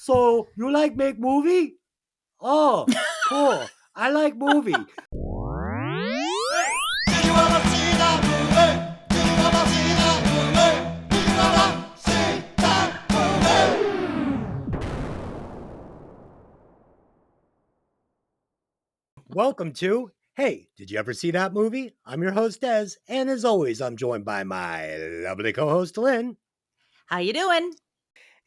So you like make movie? Oh, cool. I like movie. Did you ever see that movie? Did you ever see that movie? Did you ever see that movie? Welcome to Hey, did you ever see that movie? I'm your host, Des, and as always, I'm joined by my lovely co-host, Lynn. How you doing?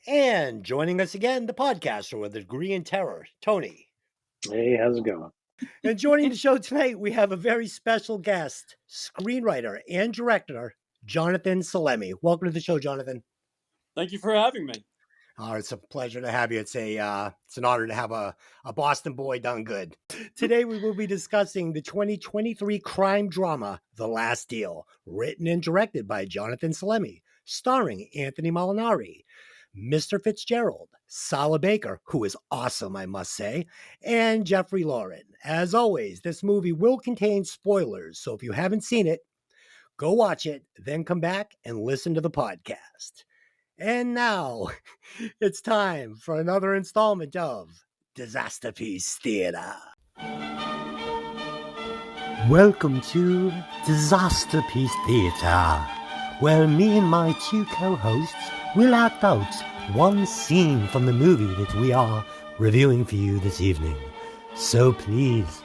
And joining us again, the podcaster with a degree in terror, Tony. Hey, how's it going? And joining the show tonight, we have a very special guest, screenwriter and director, Jonathan Salemi. Welcome to the show, Jonathan. Thank you for having me. It's a pleasure to have you. It's an honor to have a Boston boy done good. Today, we will be discussing the 2023 crime drama, The Last Deal, written and directed by Jonathan Salemi, starring Anthony Molinari, Mr. Fitzgerald, Sala Baker, who is awesome, I must say, and Jeffrey Lauren. As always, this movie will contain spoilers, so if you haven't seen it, go watch it, then come back and listen to the podcast. And now, it's time for another installment of Disaster Piece Theater. Welcome to Disaster Piece Theater, where me and my two co-hosts will act out one scene from the movie that we are reviewing for you this evening. So please,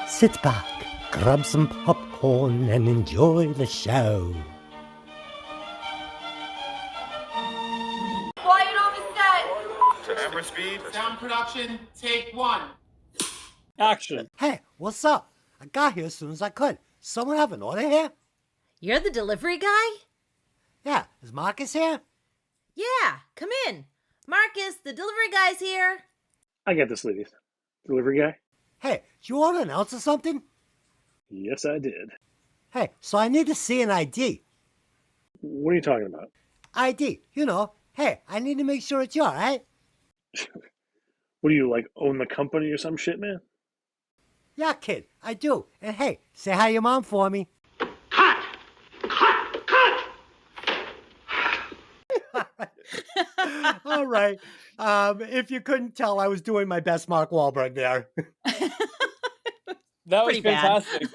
sit back, grab some popcorn, and enjoy the show. Quiet on the set. Camera speed. Sound production, take one. Action. Hey, what's up? I got here as soon as I could. Someone have an order here? You're the delivery guy? Yeah, is Marcus here? Yeah, come in. Marcus, the delivery guy's here. I got this, ladies. Delivery guy? Hey, did you order an ounce or something? Yes, I did. Hey, so I need to see an ID. What are you talking about? ID, you know. Hey, I need to make sure it's you, all right? What do you, like, own the company or some shit, man? Yeah, kid, I do. And hey, say hi to your mom for me. Cut! Cut! Cut! All right. If you couldn't tell, I was doing my best Mark Wahlberg there. That was Pretty bad. fantastic.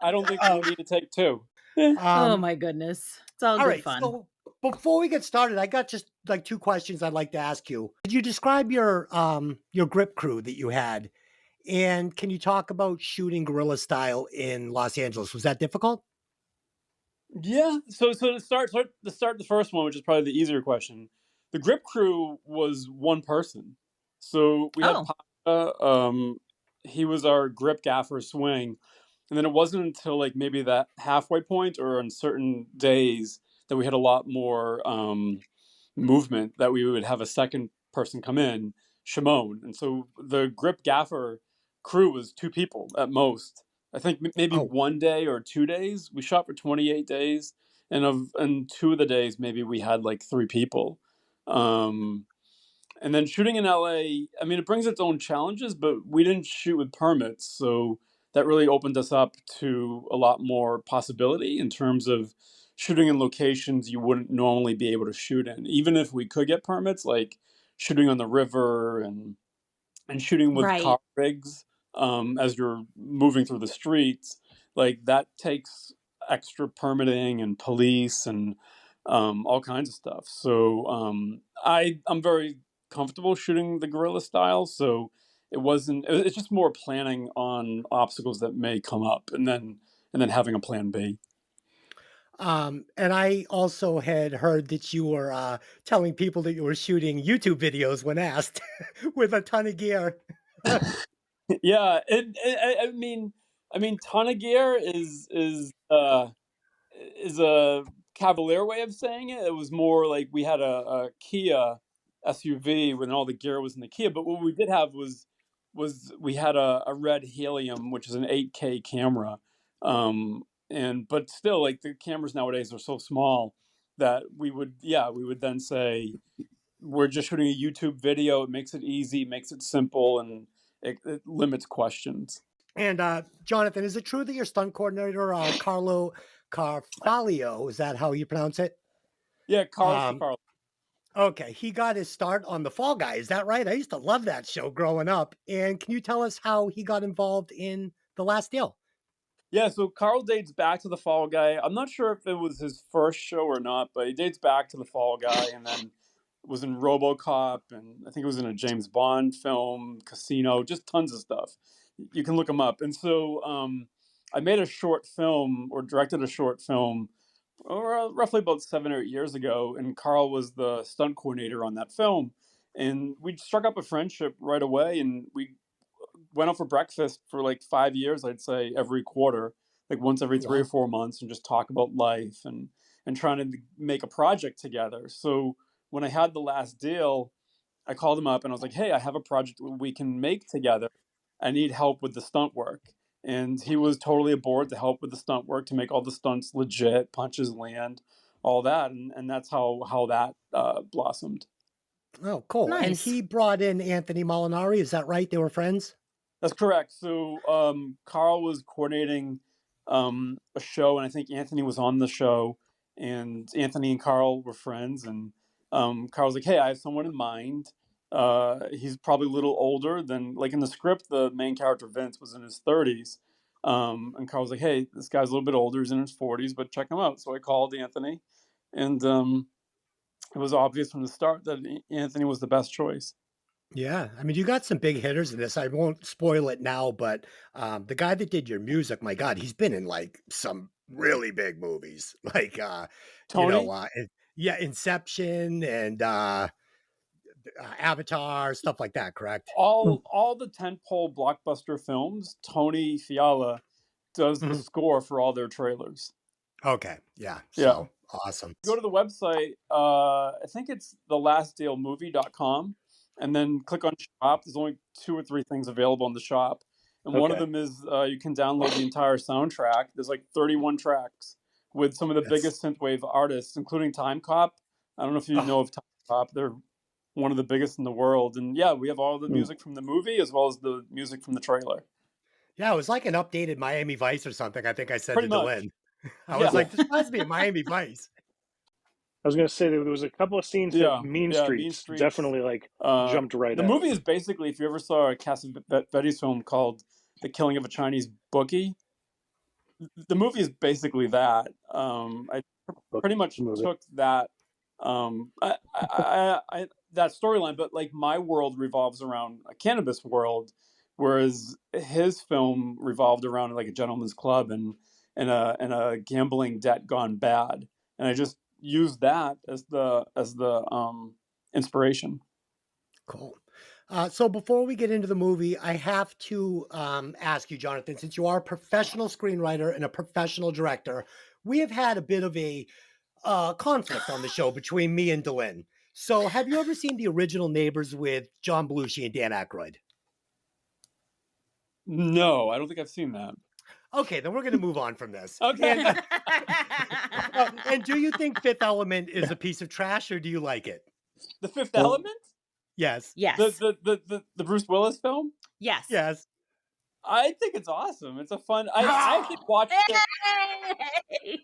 I don't think we'll need to take two. Oh my goodness. It's all good right, fun. so before we get started, I got just like two questions I'd like to ask you. Could you describe your grip crew that you had? And can you talk about shooting guerrilla style in Los Angeles? Was that difficult? Yeah. So to start the first one, which is probably the easier question. The grip crew was one person. So we had Pasha, he was our grip gaffer swing. And then it wasn't until like maybe that halfway point or on certain days that we had a lot more movement that we would have a second person come in, Shimon. And so the grip gaffer crew was two people at most. I think maybe 1 day or 2 days. We shot for 28 days. And 2 of the days, maybe we had like 3 people. And then shooting in LA, I mean, it brings its own challenges, but we didn't shoot with permits. So that really opened us up to a lot more possibility in terms of shooting in locations you wouldn't normally be able to shoot in. Even if we could get permits, like shooting on the river and shooting with car rigs as you're moving through the streets, like that takes extra permitting and police and all kinds of stuff. So I'm very comfortable shooting the guerrilla style. So it's just more planning on obstacles that may come up and then having a plan B. And I also had heard that you were telling people that you were shooting YouTube videos when asked with a ton of gear. Yeah, I mean, ton of gear is a cavalier way of saying it. It was more like we had a Kia SUV when all the gear was in the Kia, but what we did have was we had a red Helium, which is an 8K camera. But still, like the cameras nowadays are so small that we would then say we're just shooting a YouTube video. It makes it easy, makes it simple, and it limits questions. And Jonathan, is it true that your stunt coordinator, Carlo Carfalio, is that how you pronounce it? Yeah, Carlo. Okay, he got his start on The Fall Guy. Is that right? I used to love that show growing up. And can you tell us how he got involved in The Last Deal? Yeah, so Carl dates back to the Fall Guy. I'm not sure if it was his first show or not, but he dates back to the Fall Guy, and then was in RoboCop, and I think it was in a James Bond film, Casino, just tons of stuff. You can look him up. And so I made a short film, or directed a short film, roughly about 7 or 8 years ago, and Carl was the stunt coordinator on that film. And we struck up a friendship right away, and we went out for breakfast for like 5 years, I'd say every quarter, like once every three or Wow. 4 months, and just talk about life and trying to make a project together. So when I had the last deal, I called him up and I was like, "Hey, I have a project we can make together. I need help with the stunt work." And he was totally aboard to help with the stunt work, to make all the stunts legit, punches land, all that, and that's how that blossomed. Oh, cool. And Nice. he brought in Anthony Molinari. Is that right? They were friends? That's correct. So Carl was coordinating a show, and I think Anthony was on the show. And Anthony and Carl were friends, and Carl was like, "Hey, I have someone in mind. He's probably a little older than, like, in the script, the main character Vince was in his 30s." And Carl was like, "Hey, this guy's a little bit older. He's in his 40s, but check him out." So I called Anthony, and it was obvious from the start that Anthony was the best choice. Yeah. I mean, you got some big hitters in this. I won't spoil it now, but the guy that did your music, my God, he's been in like some really big movies, like, you know, Tony, yeah, Inception and Avatar, stuff like that, correct? all the tentpole blockbuster films, Tony Fiala does the Mhm. score for all their trailers. Okay. Yeah. Yeah. So awesome. Go to the website, I think it's thelastdealmovie.com, and then click on shop. There's only 2 or 3 things available in the shop. And one of Okay. them is you can download the entire soundtrack. There's like 31 tracks with some of the That's biggest synthwave artists, including Time Cop. I don't know if you oh, know of Time Cop. They're one of the biggest in the world. And yeah, we have all the Mm. music from the movie as well as the music from the trailer. yeah, it was like an updated Miami Vice or something. I think I said Pretty to much. Delin. I was Yeah. Yeah. like, this reminds me of Miami Vice. I was gonna say there was a couple of scenes that Yeah. Mean Yeah. Mean Streets Streets. definitely like jumped right The out. movie is basically, if you ever saw a Cassavetes film called The Killing of a Chinese Bookie, the movie is basically that. I Book pretty much movie. took that that storyline, but like my world revolves around a cannabis world, whereas his film revolved around like a gentleman's club and a gambling debt gone bad, and I just used that as the inspiration. Cool. So before we get into the movie, I have to ask you, Jonathan, since you are a professional screenwriter and a professional director, we have had a bit of a conflict on the show between me and Delin. So have you ever seen the original Neighbors with John Belushi and Dan Aykroyd? No, I don't think I've seen that. Okay, then we're going to move on from this. Okay. And do you think Fifth Element is a piece of trash, or do you like it? The Fifth Well, Element? Yes. Yes. The Bruce Willis film? Yes. Yes. I think it's awesome. It's a fun. I actually watched it. Yay!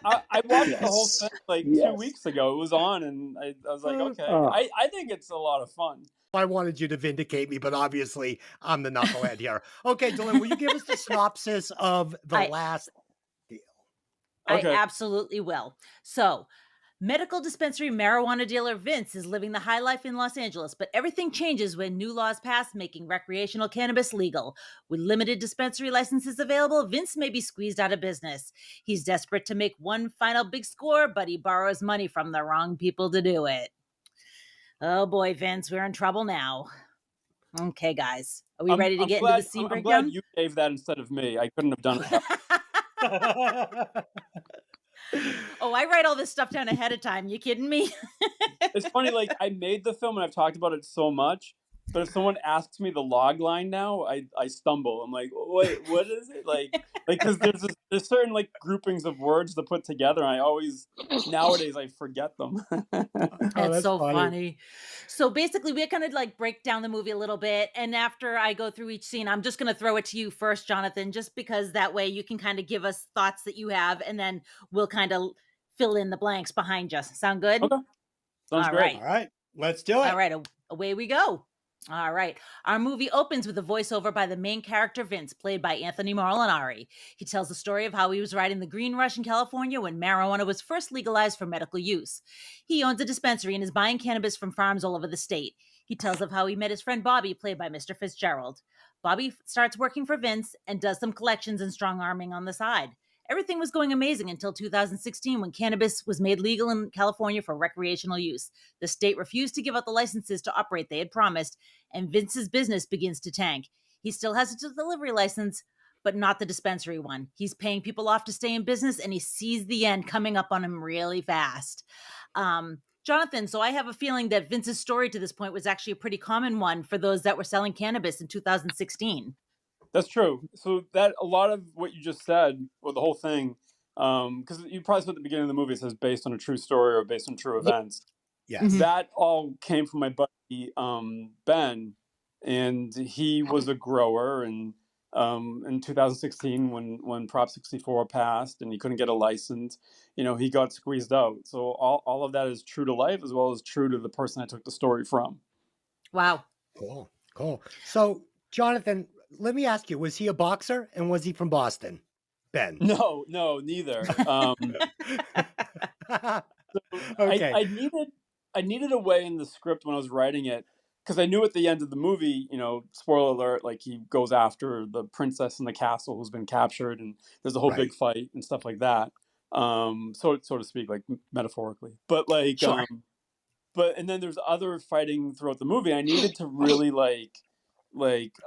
I watched the whole yes. thing like 2 Yes. weeks ago. It was on, and I was like, okay. Oh, I think it's a lot of fun. I wanted you to vindicate me, but obviously I'm the knucklehead here. Okay, Dylan, will you give us the synopsis of The I- Last Deal? Okay. I absolutely will. So, medical dispensary marijuana dealer Vince is living the high life in Los Angeles, but everything changes when new laws pass making recreational cannabis legal. With limited dispensary licenses available, Vince may be squeezed out of business. He's desperate to make one final big score, but he borrows money from the wrong people to do it. Oh boy, Vince, we're in trouble now. Okay, guys, are we ready to get into the scene I'm breakdown? glad you gave that instead of me. I couldn't have done it. Oh, I write all this stuff down ahead of time. You kidding me? It's funny, like I made the film and I've talked about it so much, but if someone asks me the log line now, I stumble. I'm like, wait, what is it? Like because there's certain like groupings of words to put together, and I always nowadays I forget them. That's that's so funny. funny. So basically, we kind of like break down the movie a little bit. And after I go through each scene, I'm just going to throw it to you first, Jonathan, just because that way you can kind of give us thoughts that you have, and then we'll kind of fill in the blanks behind you. Sound good? Okay. Sounds All great. right. All right, let's do it. All right, away we go. All right. Our movie opens with a voiceover by the main character, Vince, played by Anthony Molinari. He tells the story of how he was riding the Green Rush in California when marijuana was first legalized for medical use. He owns a dispensary and is buying cannabis from farms all over the state. He tells of how he met his friend Bobby, played by Mr. Fitzgerald. Bobby starts working for Vince and does some collections and strong arming on the side. Everything was going amazing until 2016 when cannabis was made legal in California for recreational use. The state refused to give out the licenses to operate they had promised, and Vince's business begins to tank. He still has a delivery license, but not the dispensary one. He's paying people off to stay in business, and he sees the end coming up on him really fast. Jonathan, so I have a feeling that Vince's story to this point was actually a pretty common one for those that were selling cannabis in 2016. That's true. So that a lot of what you just said, or the whole thing, because you probably said at the beginning of the movie it says based on a true story or based on true events. Yes. That all came from my buddy Ben, and he was a grower, and in 2016 when Prop 64 passed and he couldn't get a license, he got squeezed out. So all of that is true to life as well as true to the person I took the story from. Wow. Cool. So, Jonathan, let me ask you, was he a boxer and was he from Boston? Ben. No, neither. Okay. I needed a way in the script when I was writing it, because I knew at the end of the movie, spoiler alert, like he goes after the princess in the castle who's been captured, and there's a whole big fight and stuff like that. So to speak, like metaphorically, but like, Sure. and then there's other fighting throughout the movie. I needed to really like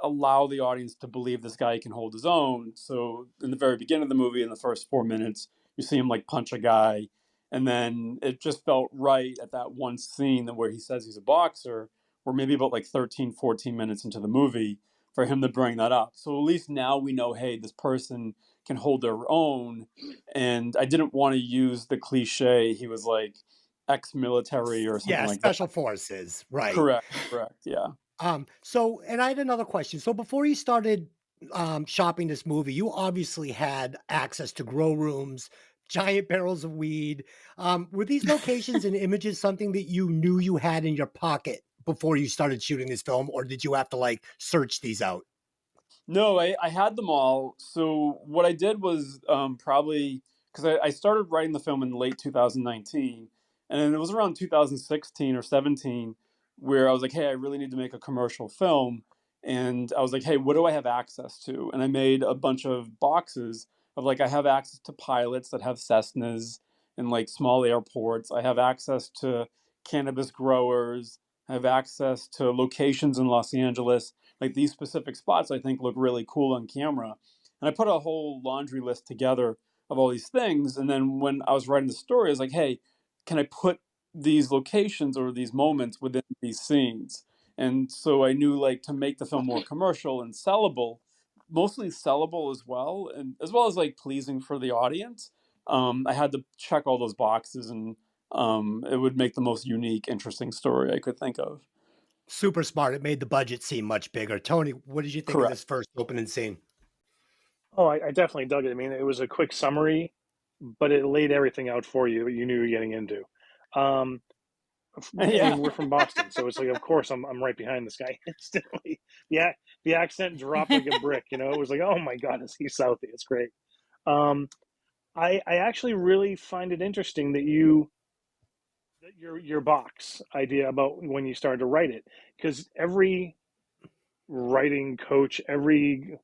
allow the audience to believe this guy can hold his own. So in the very beginning of the movie, in the first 4 minutes, you see him like punch a guy, and then it just felt right at that one scene where he says he's a boxer, or maybe about like 13-14 minutes into the movie, for him to bring that up. So at least now we know, hey, this person can hold their own. And I didn't want to use the cliche he was like ex-military or something like that. Special forces, right? Correct, yeah. So, and I had another question. So before you started shopping this movie, you obviously had access to grow rooms, giant barrels of weed. Were these locations and images something that you knew you had in your pocket before you started shooting this film, or did you have to like search these out? No, I had them all. So what I did was probably, because I started writing the film in late 2019, and then it was around 2016 or 17 where I was like, hey, I really need to make a commercial film. And I was like, hey, what do I have access to? And I made a bunch of boxes of like, I have access to pilots that have Cessnas and like small airports. I have access to cannabis growers. I have access to locations in Los Angeles. Like these specific spots I think look really cool on camera. And I put a whole laundry list together of all these things. And then when I was writing the story, I was like, hey, can I put these locations or these moments within these scenes? And so I knew like to make the film more commercial and sellable, mostly sellable as well, and as well as like pleasing for the audience. I had to check all those boxes, and it would make the most unique, interesting story I could think of. Super smart. It made the budget seem much bigger. Tony, what did you think of Correct. this first opening scene? Oh, I definitely dug it. I mean, it was a quick summary, but it laid everything out for you. You knew you were getting into. I Yeah. mean, we're from Boston, so it's like, of course, I'm right behind this guy instantly. The accent dropped like a brick. It was like, oh my God, is he Southie? It's great. I actually really find it interesting that your box idea about when you started to write it, because every writing coach, every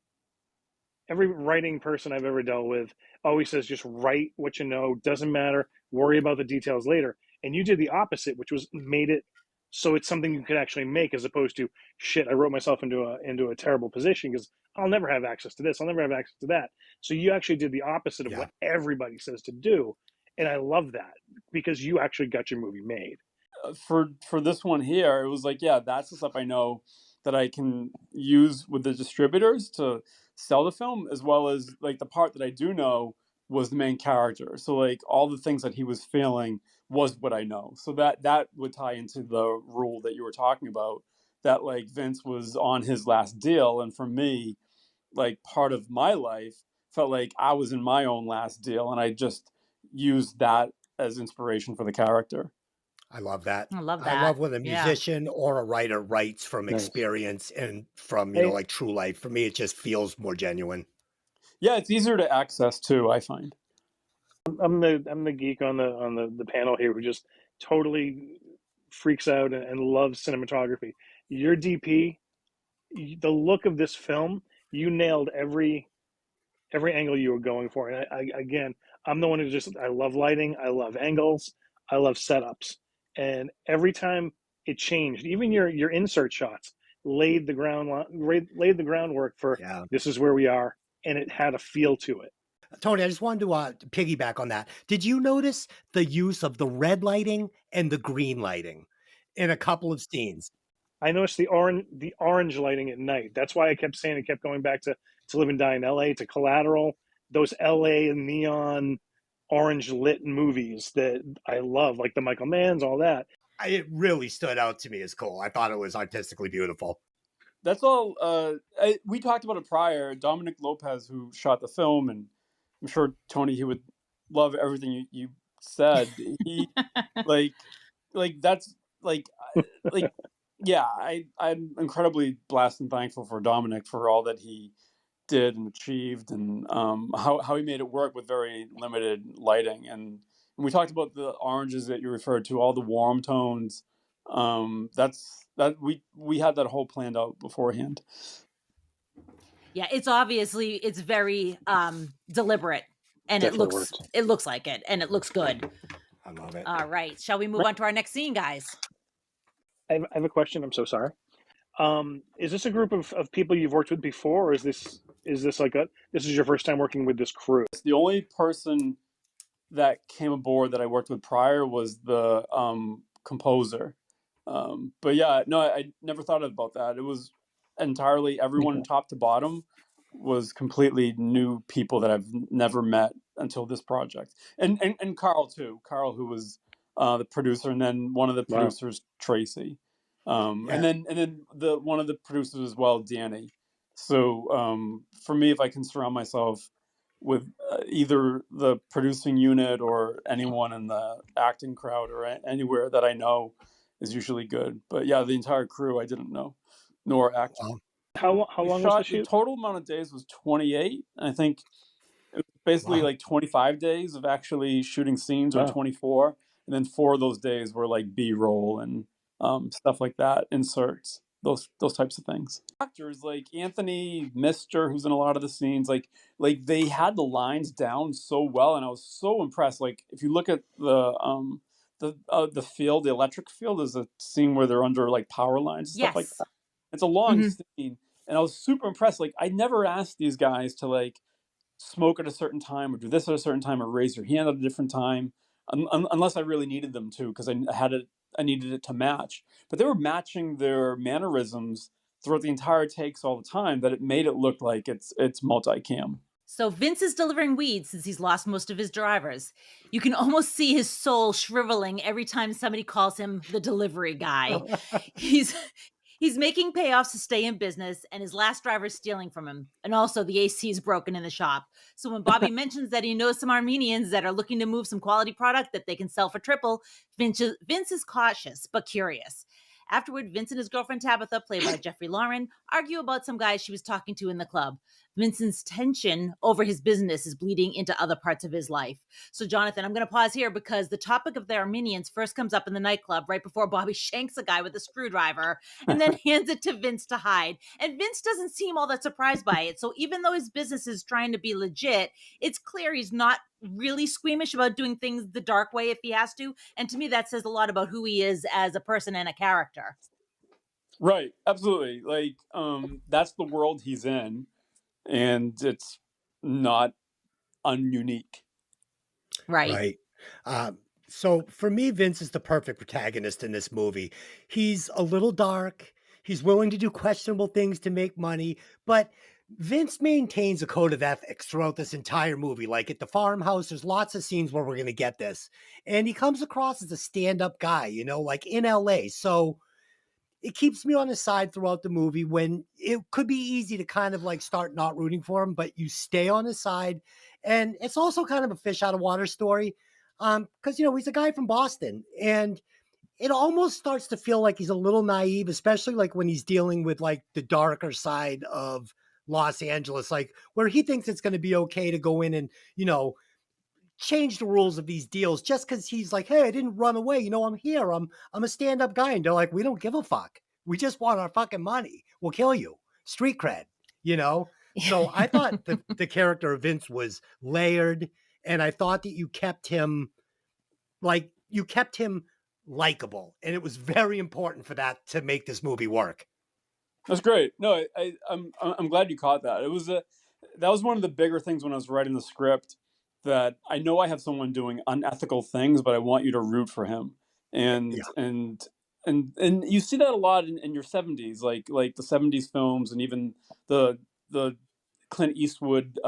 writing person I've ever dealt with always says just write what you know, doesn't matter, worry about the details later. And you did the opposite, which was made it so it's something you can actually make, as opposed to shit, I wrote myself into a terrible position because I'll never have access to this, I'll never have access to that. So you actually did the opposite of what everybody says to do. And I love that because you actually got your movie made. For this one here, it was like, yeah, that's the stuff I know that I can use with the distributors to sell the film, as well as like the part that I do know was the main character. So like all the things that he was feeling was what I know. So that would tie into the rule that you were talking about, that like Vince was on his last deal, and for me, like part of my life felt like I was in my own last deal, and I just used that as inspiration for the character. I love that. I love I that. love when a Yeah. musician or a writer writes from Nice. experience and from, Hey, like true life. For me, it just feels more genuine. Yeah, it's easier to access too, I find. I'm the geek on the panel here who just totally freaks out and loves cinematography. Your DP, the look of this film, you nailed every angle you were going for. And again, I'm the one who just I love lighting, I love angles, I love setups, and every time it changed, even your insert shots laid the groundwork for Yeah. this is where we are, and it had a feel to it. Tony, I just wanted to piggyback on that. Did you notice the use of the red lighting and the green lighting in a couple of scenes? I noticed the orange lighting at night. That's why I kept saying it kept going back to Live and Die in L.A. to Collateral, those L.A. neon orange lit movies that I love, like the Michael Manns, all that. It really stood out to me as cool. I thought it was artistically beautiful. That's all. We talked about it prior. Dominic Lopez, who shot the film, and I'm sure Tony, he would love everything you said. He like that's like yeah. I'm incredibly blessed and thankful for Dominic for all that he did and achieved, and how he made it work with very limited lighting. And we talked about the oranges that you referred to, all the warm tones. We had that whole planned out beforehand. Yeah, it's very deliberate, and Definitely worked. it looks like it, and it looks good. I love it. All right, shall we move on to our next scene, guys? I have a question. I'm so sorry. Is this a group of people you've worked with before, or is this this is your first time working with this crew? The only person that came aboard that I worked with prior was the composer. But yeah, no, I never thought about that. It was entirely everyone top to bottom was completely new people that I've never met until this project. And Carl too. Carl, who was the producer, and then one of the Wow. producers, Tracy. Yeah. And then the one of the producers as well, Danny. So for me, if I can surround myself with either the producing unit or anyone in the acting crowd or anywhere that I know is usually good. But yeah, the entire crew I didn't know, nor actors. Wow. How We long was the shot, the shoot? total amount of days was 28. And I think it was basically Wow. like 25 days of actually shooting scenes, or Wow. 24. And then 4 of those days were like B-roll and stuff like that, inserts, those types of things. Actors like Anthony Mister, who's in a lot of the scenes, like they had the lines down so well, and I was so impressed. Like if you look at the field, the electric field, is a scene where they're under like power lines and stuff like Yes. that. It's a long Mhm. scene, and I was super impressed. Like I never asked these guys to like smoke at a certain time or do this at a certain time or raise your hand at a different time, unless I really needed them to, because I needed it to match. But they were matching their mannerisms throughout the entire takes all the time, that it made it look like it's multicam. So Vince is delivering weed since he's lost most of his drivers. You can almost see his soul shriveling every time somebody calls him the delivery guy. he's he's making payoffs to stay in business, and his last driver's stealing from him. And also the AC is broken in the shop. So when Bobby mentions that he knows some Armenians that are looking to move some quality product that they can sell for triple, Vince is cautious but curious. Afterward, Vince and his girlfriend Tabitha, played by Jeffrey Lauren, argue about some guys she was talking to in the club. Vincent's tension over his business is bleeding into other parts of his life. So, Jonathan, I'm going to pause here because the topic of the Armenians first comes up in the nightclub right before Bobby shanks a guy with a screwdriver and then hands it to Vince to hide. And Vince doesn't seem all that surprised by it. So even though his business is trying to be legit, it's clear he's not really squeamish about doing things the dark way if he has to. And to me, that says a lot about who he is as a person and a character. Right, absolutely. Like that's the world he's in, and it's not ununique. Right. So for me, Vince is the perfect protagonist in this movie. He's a little dark. He's willing to do questionable things to make money, but Vince maintains a code of ethics throughout this entire movie. Like at the farmhouse, there's lots of scenes where we're going to get this. And he comes across as a stand-up guy, like in LA. So it keeps me on his side throughout the movie when it could be easy to kind of like start not rooting for him, but you stay on his side. And it's also kind of a fish out of water story. Because he's a guy from Boston, and it almost starts to feel like he's a little naive, especially like when he's dealing with like the darker side of Los Angeles, like where he thinks it's going to be okay to go in and, change the rules of these deals just because he's like, hey, I didn't run away. I'm here. I'm a stand-up guy. And they're like, we don't give a fuck. We just want our fucking money. We'll kill you. Street cred, you know? So I thought the character of Vince was layered, and I thought that you kept him likable. And it was very important for that to make this movie work. That's great. No, I'm glad you caught that. That was one of the bigger things when I was writing the script, that I know I have someone doing unethical things, but I want you to root for him. And Yeah. and you see that a lot in your 70s, like the 70s films, and even the Clint Eastwood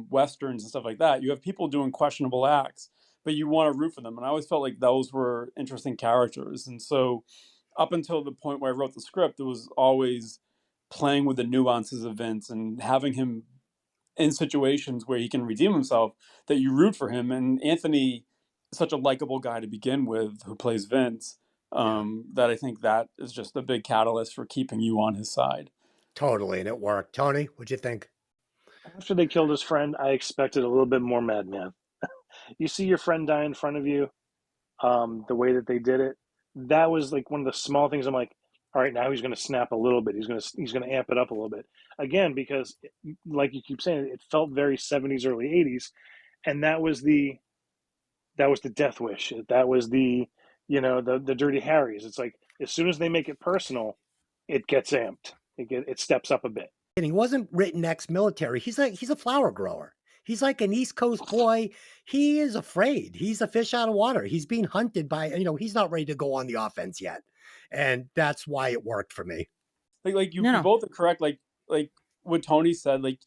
westerns and stuff like that. You have people doing questionable acts, but you want to root for them. And I always felt like those were interesting characters. And so up until the point where I wrote the script, it was always playing with the nuances of Vince and having him in situations where he can redeem himself, that you root for him. And Anthony is such a likable guy to begin with, who plays Vince, that I think that is just a big catalyst for keeping you on his side. Totally. And it worked. Tony, what'd you think? After they killed his friend, I expected a little bit more Madman. You see your friend die in front of you, the way that they did it, that was like one of the small things. I'm like, all right, now he's going to snap a little bit. He's going to amp it up a little bit again, because like you keep saying, it felt very 70s, early 80s, and that was the Death Wish. That was the the Dirty Harrys. It's like as soon as they make it personal, it gets amped. It steps up a bit. And he wasn't written ex-military. He's a flower grower. He's like an East Coast boy. He is afraid. He's a fish out of water. He's being hunted by, he's not ready to go on the offense yet. And that's why it worked for me. Like you No. both are correct. Like what Tony said, like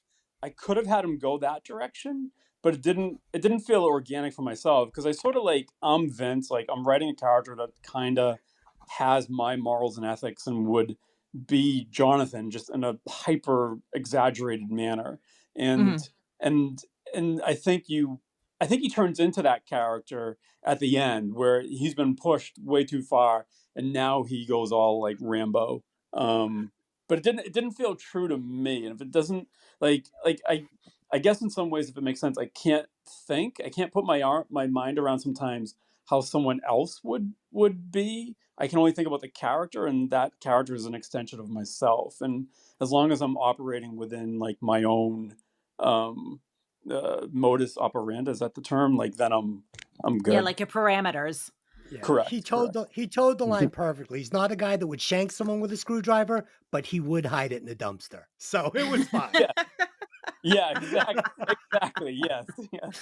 I could have had him go that direction, but it didn't feel organic for myself, because I sort of like, I'm Vince, like I'm writing a character that kind of has my morals and ethics and would be Jonathan, just in a hyper exaggerated manner. And and I think he turns into that character at the end, where he's been pushed way too far and now he goes all like Rambo. But it didn't feel true to me. And if it doesn't, I guess in some ways, if it makes sense, I can't put my mind around sometimes how someone else would be. I can only think about the character, and that character is an extension of myself. And as long as I'm operating within like my own modus operandi, is that the term? Like, then I'm good. Yeah, like your parameters. Yeah. Correct. He towed the line perfectly. He's not a guy that would shank someone with a screwdriver, but he would hide it in a dumpster. So it was fine. Yeah, exactly. Yes.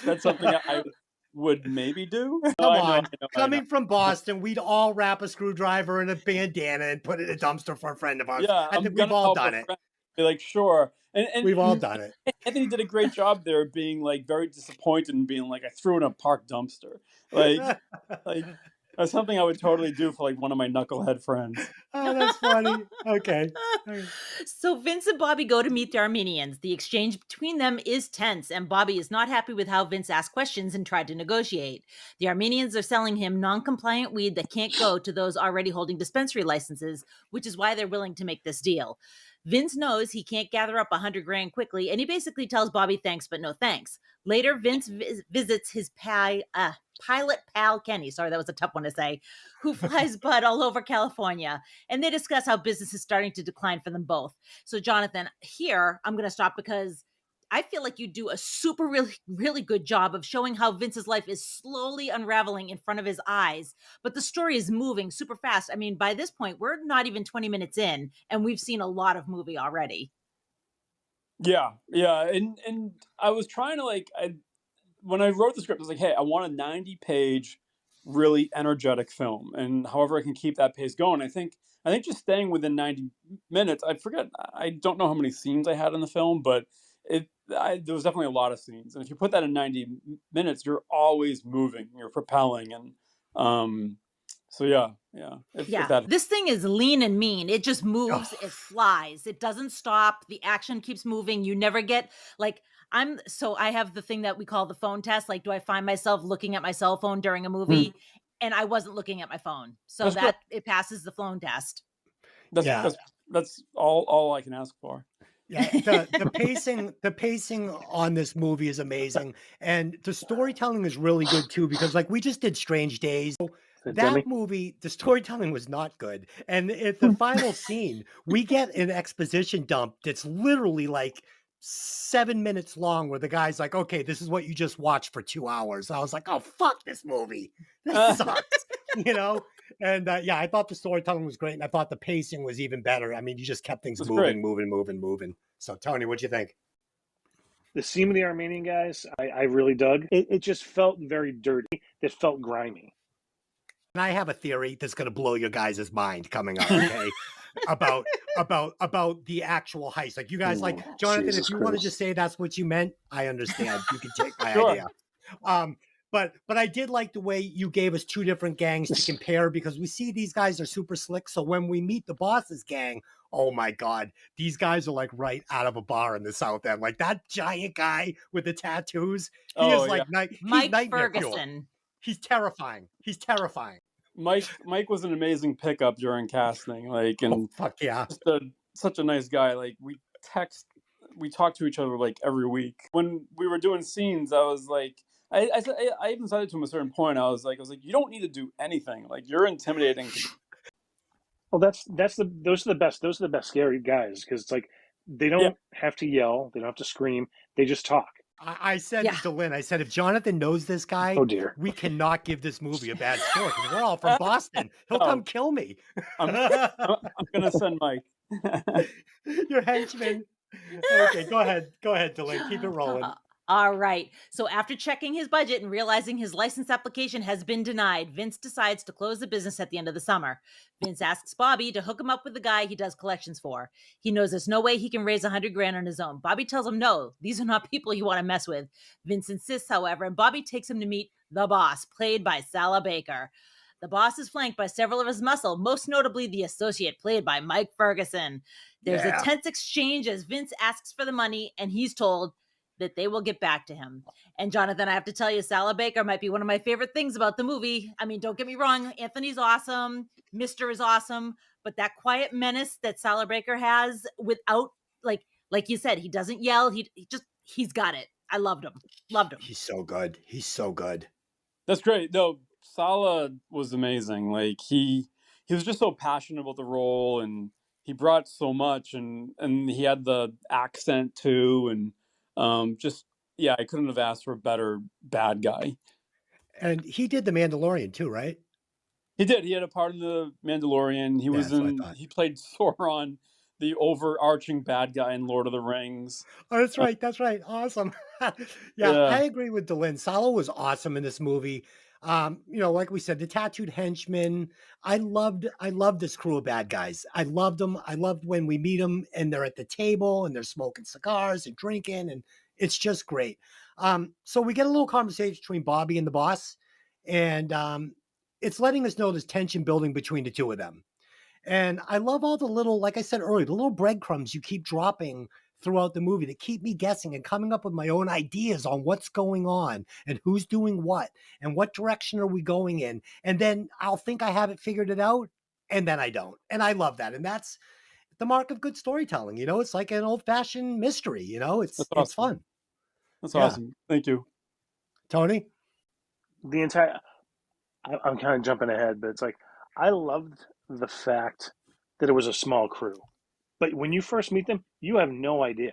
That's something I would maybe do. Come on. Coming from Boston, we'd all wrap a screwdriver in a bandana and put it in a dumpster for a friend of ours. Yeah, I think we've all done it. Be like, sure. And we've all done it. Anthony did a great job there, being like very disappointed and being like, I threw in a park dumpster. Like that's something I would totally do for like one of my knucklehead friends. Oh, that's funny. Okay. So Vince and Bobby go to meet the Armenians. The exchange between them is tense, and Bobby is not happy with how Vince asked questions and tried to negotiate. The Armenians are selling him non-compliant weed that can't go to those already holding dispensary licenses, which is why they're willing to make this deal. Vince knows he can't gather up $100 grand quickly, and he basically tells Bobby thanks, but no thanks. Later, Vince visits his pilot pal Kenny, sorry, that was a tough one to say, who flies Bud all over California. And they discuss how business is starting to decline for them both. So Jonathan, here, I'm going to stop because I feel like you do a really, really good job of showing how Vince's life is slowly unraveling in front of his eyes. But the story is moving super fast. I mean, by this point, we're not even 20 minutes in, and we've seen a lot of movie already. Yeah. And I was trying to when I wrote the script, I was like, hey, I want a 90-page, really energetic film. And however I can keep that pace going, I think just staying within 90 minutes, I don't know how many scenes I had in the film, but there was definitely a lot of scenes. And if you put that in 90 minutes, you're always moving, you're propelling. And so yeah. This thing is lean and mean. It just moves, it flies, it doesn't stop. The action keeps moving. You never get I have the thing that we call the phone test. Like, do I find myself looking at my cell phone during a movie? and I wasn't looking at my phone. So That's that it passes the phone test. That's Yeah. that's all I can ask for. Yeah, the pacing on this movie is amazing, and the storytelling is really good too. Because like we just did Strange Days, Demi? that movie, the storytelling was not good, and at the final scene, we get an exposition dump that's literally like 7 minutes long, where the guy's like, "Okay, this is what you just watched for 2 hours." I was like, "Oh fuck this movie, this sucks," you know. And yeah, I thought the storytelling was great, and I thought the pacing was even better. I mean, you just kept things That's moving, great. moving. So, Tony, what'd you think? The scene with the Armenian guys, I really dug. It just felt very dirty. It felt grimy. And I have a theory that's going to blow your guys' mind coming up. Okay, about the actual heist. Like you guys, like Jonathan, Jesus if you want to Christ. just say that's what you meant, I understand. You can take my Sure. idea. But I did like the way you gave us two different gangs to compare, because we see these guys are super slick. So when we meet the boss's gang, oh my God, these guys are like right out of a bar in the South End. Like that giant guy with the tattoos, he Oh, is like he's Mike nightmare fuel. Ferguson. He's terrifying. He's terrifying. Mike was an amazing pickup during casting. Like, Oh and fuck yeah. such a nice guy. Like we talk to each other like every week. When we were doing scenes, I was like, I even said it to him at a certain point. I was like, you don't need to do anything. Like, you're intimidating. Well, those are the best. Those are the best scary guys, because it's like they don't have to yell, they don't have to scream, they just talk. I said Yeah. to Lynn, I said, if Jonathan knows this guy, Oh dear. we cannot give this movie a bad score, because we're all from Boston. He'll come kill me. I'm gonna send Mike. Your henchman. Okay, go ahead, Dylan. Keep it rolling. All right. So after checking his budget and realizing his license application has been denied, Vince decides to close the business at the end of the summer. Vince asks Bobby to hook him up with the guy he does collections for. He knows there's no way he can raise $100,000 on his own. Bobby tells him, no, these are not people you want to mess with. Vince insists, however, and Bobby takes him to meet the boss, played by Sala Baker. The boss is flanked by several of his muscle, most notably the associate, played by Mike Ferguson. There's a tense exchange as Vince asks for the money, and he's told that they will get back to him. And Jonathan, I have to tell you, Sala Baker might be one of my favorite things about the movie. I mean, don't get me wrong, Anthony's awesome, Mr. is awesome, but that quiet menace that Sala Baker has without, like you said, he doesn't yell, he's got it. I loved him. He's so good. That's great. No, Sala was amazing. Like he was just so passionate about the role, and he brought so much, and he had the accent too, and I couldn't have asked for a better bad guy. And he did The Mandalorian too, right? He did. He had a part in The Mandalorian. He played Sauron, the overarching bad guy in Lord of the Rings. Oh, that's right. Awesome. Yeah, I agree with Dylan. Sala was awesome in this movie. Like we said, the tattooed henchman. I loved this crew of bad guys. I loved them. I loved when we meet them and they're at the table and they're smoking cigars and drinking, and it's just great. So we get a little conversation between Bobby and the boss, and it's letting us know there's tension building between the two of them. And I love all the little, like I said earlier, the little breadcrumbs you keep dropping throughout the movie that keep me guessing and coming up with my own ideas on what's going on and who's doing what and what direction are we going in. And then I'll think I have it figured it out, and then I don't. And I love that. And that's the mark of good storytelling. It's like an old-fashioned mystery. It's That's awesome. It's fun. That's awesome. Thank you. Tony? I'm kind of jumping ahead, but it's like, I loved the fact that it was a small crew. But when you first meet them, you have no idea.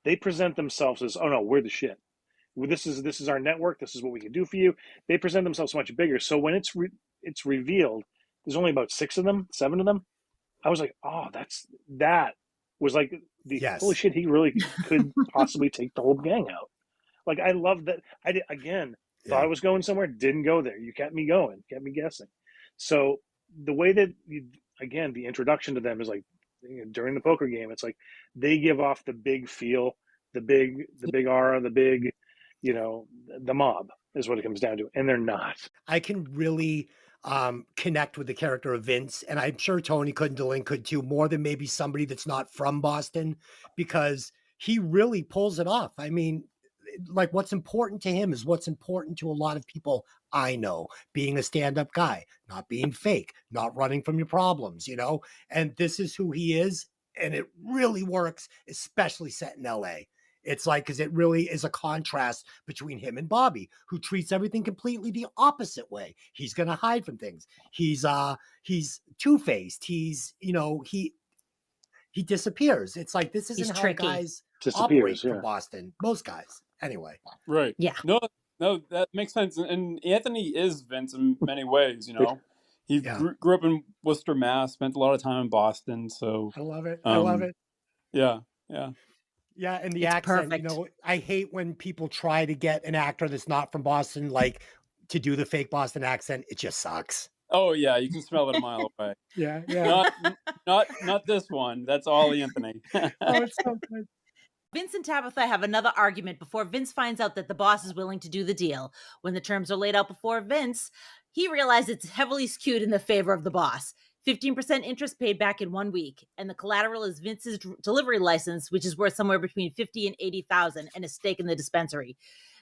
They present themselves as, oh no, we're the shit. This is our network. This is what we can do for you. They present themselves much bigger. So when it's revealed, there's only about 7 of them. I was like, oh, that was like holy shit. He really could possibly take the whole gang out. Like, I love that. I did again. Thought I was going somewhere, didn't go there. You kept me going, kept me guessing. So the way that the introduction to them is like, during the poker game, it's like they give off the big feel, the big aura, the big, the mob is what it comes down to, and they're not. I can really connect with the character of Vince, and I'm sure Tony could and Dylan could too, more than maybe somebody that's not from Boston, because he really pulls it off. I mean, like what's important to him is what's important to a lot of people I know. Being a stand-up guy, not being fake, not running from your problems, you know. And this is who he is, and it really works, especially set in LA. It's like because it really is a contrast between him and Bobby, who treats everything completely the opposite way. He's gonna hide from things. He's two-faced. He's, you know, he disappears. It's like this He's isn't how tricky. guys Disappears. operate from Yeah. Boston. Most guys, anyway. Right. Yeah. No, no, that makes sense. And Anthony is Vince in many ways, you know. He Yeah, grew up in Worcester, Mass, spent a lot of time in Boston. So, I love it. I love it. yeah, yeah. Yeah, and the It's accent, you perfect. know, I hate when people try to get an actor that's not from Boston, like to do the fake Boston accent. It just sucks. Oh, yeah, you can smell it a mile away. Yeah, yeah. Not this one. That's all Anthony. Oh, it's so good. Vince and Tabitha have another argument before Vince finds out that the boss is willing to do the deal. When the terms are laid out before Vince, he realizes it's heavily skewed in the favor of the boss. 15% interest paid back in 1 week, and the collateral is Vince's delivery license, which is worth somewhere between $50,000 and $80,000, and a stake in the dispensary.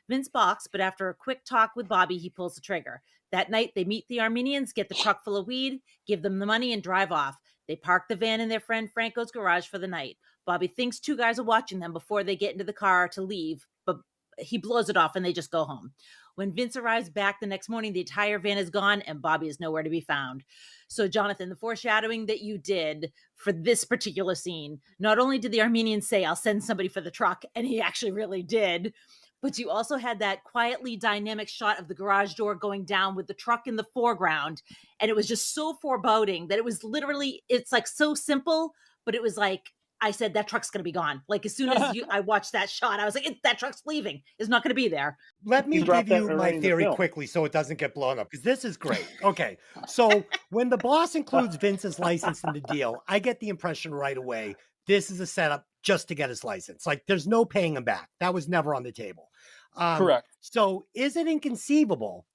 Vince balks, but after a quick talk with Bobby, he pulls the trigger. That night, they meet the Armenians, get the truck full of weed, give them the money, and drive off. They park the van in their friend Franco's garage for the night. Bobby thinks two guys are watching them before they get into the car to leave, but he blows it off and they just go home. When Vince arrives back the next morning, the entire van is gone and Bobby is nowhere to be found. So, Jonathan, the foreshadowing that you did for this particular scene, not only did the Armenian say, "I'll send somebody for the truck," and he actually really did, but you also had that quietly dynamic shot of the garage door going down with the truck in the foreground. And it was just so foreboding that it was literally, it's like so simple, but it was like, I said, that truck's going to be gone. Like as soon as I watched that shot, I was like, that truck's leaving. It's not going to be there. Let me You dropped give that you early my in the theory film. quickly so it doesn't get blown up because this is great. Okay. So when the boss includes Vince's license in the deal, I get the impression right away this is a setup just to get his license. Like there's no paying him back. That was never on the table. Correct. So is it inconceivable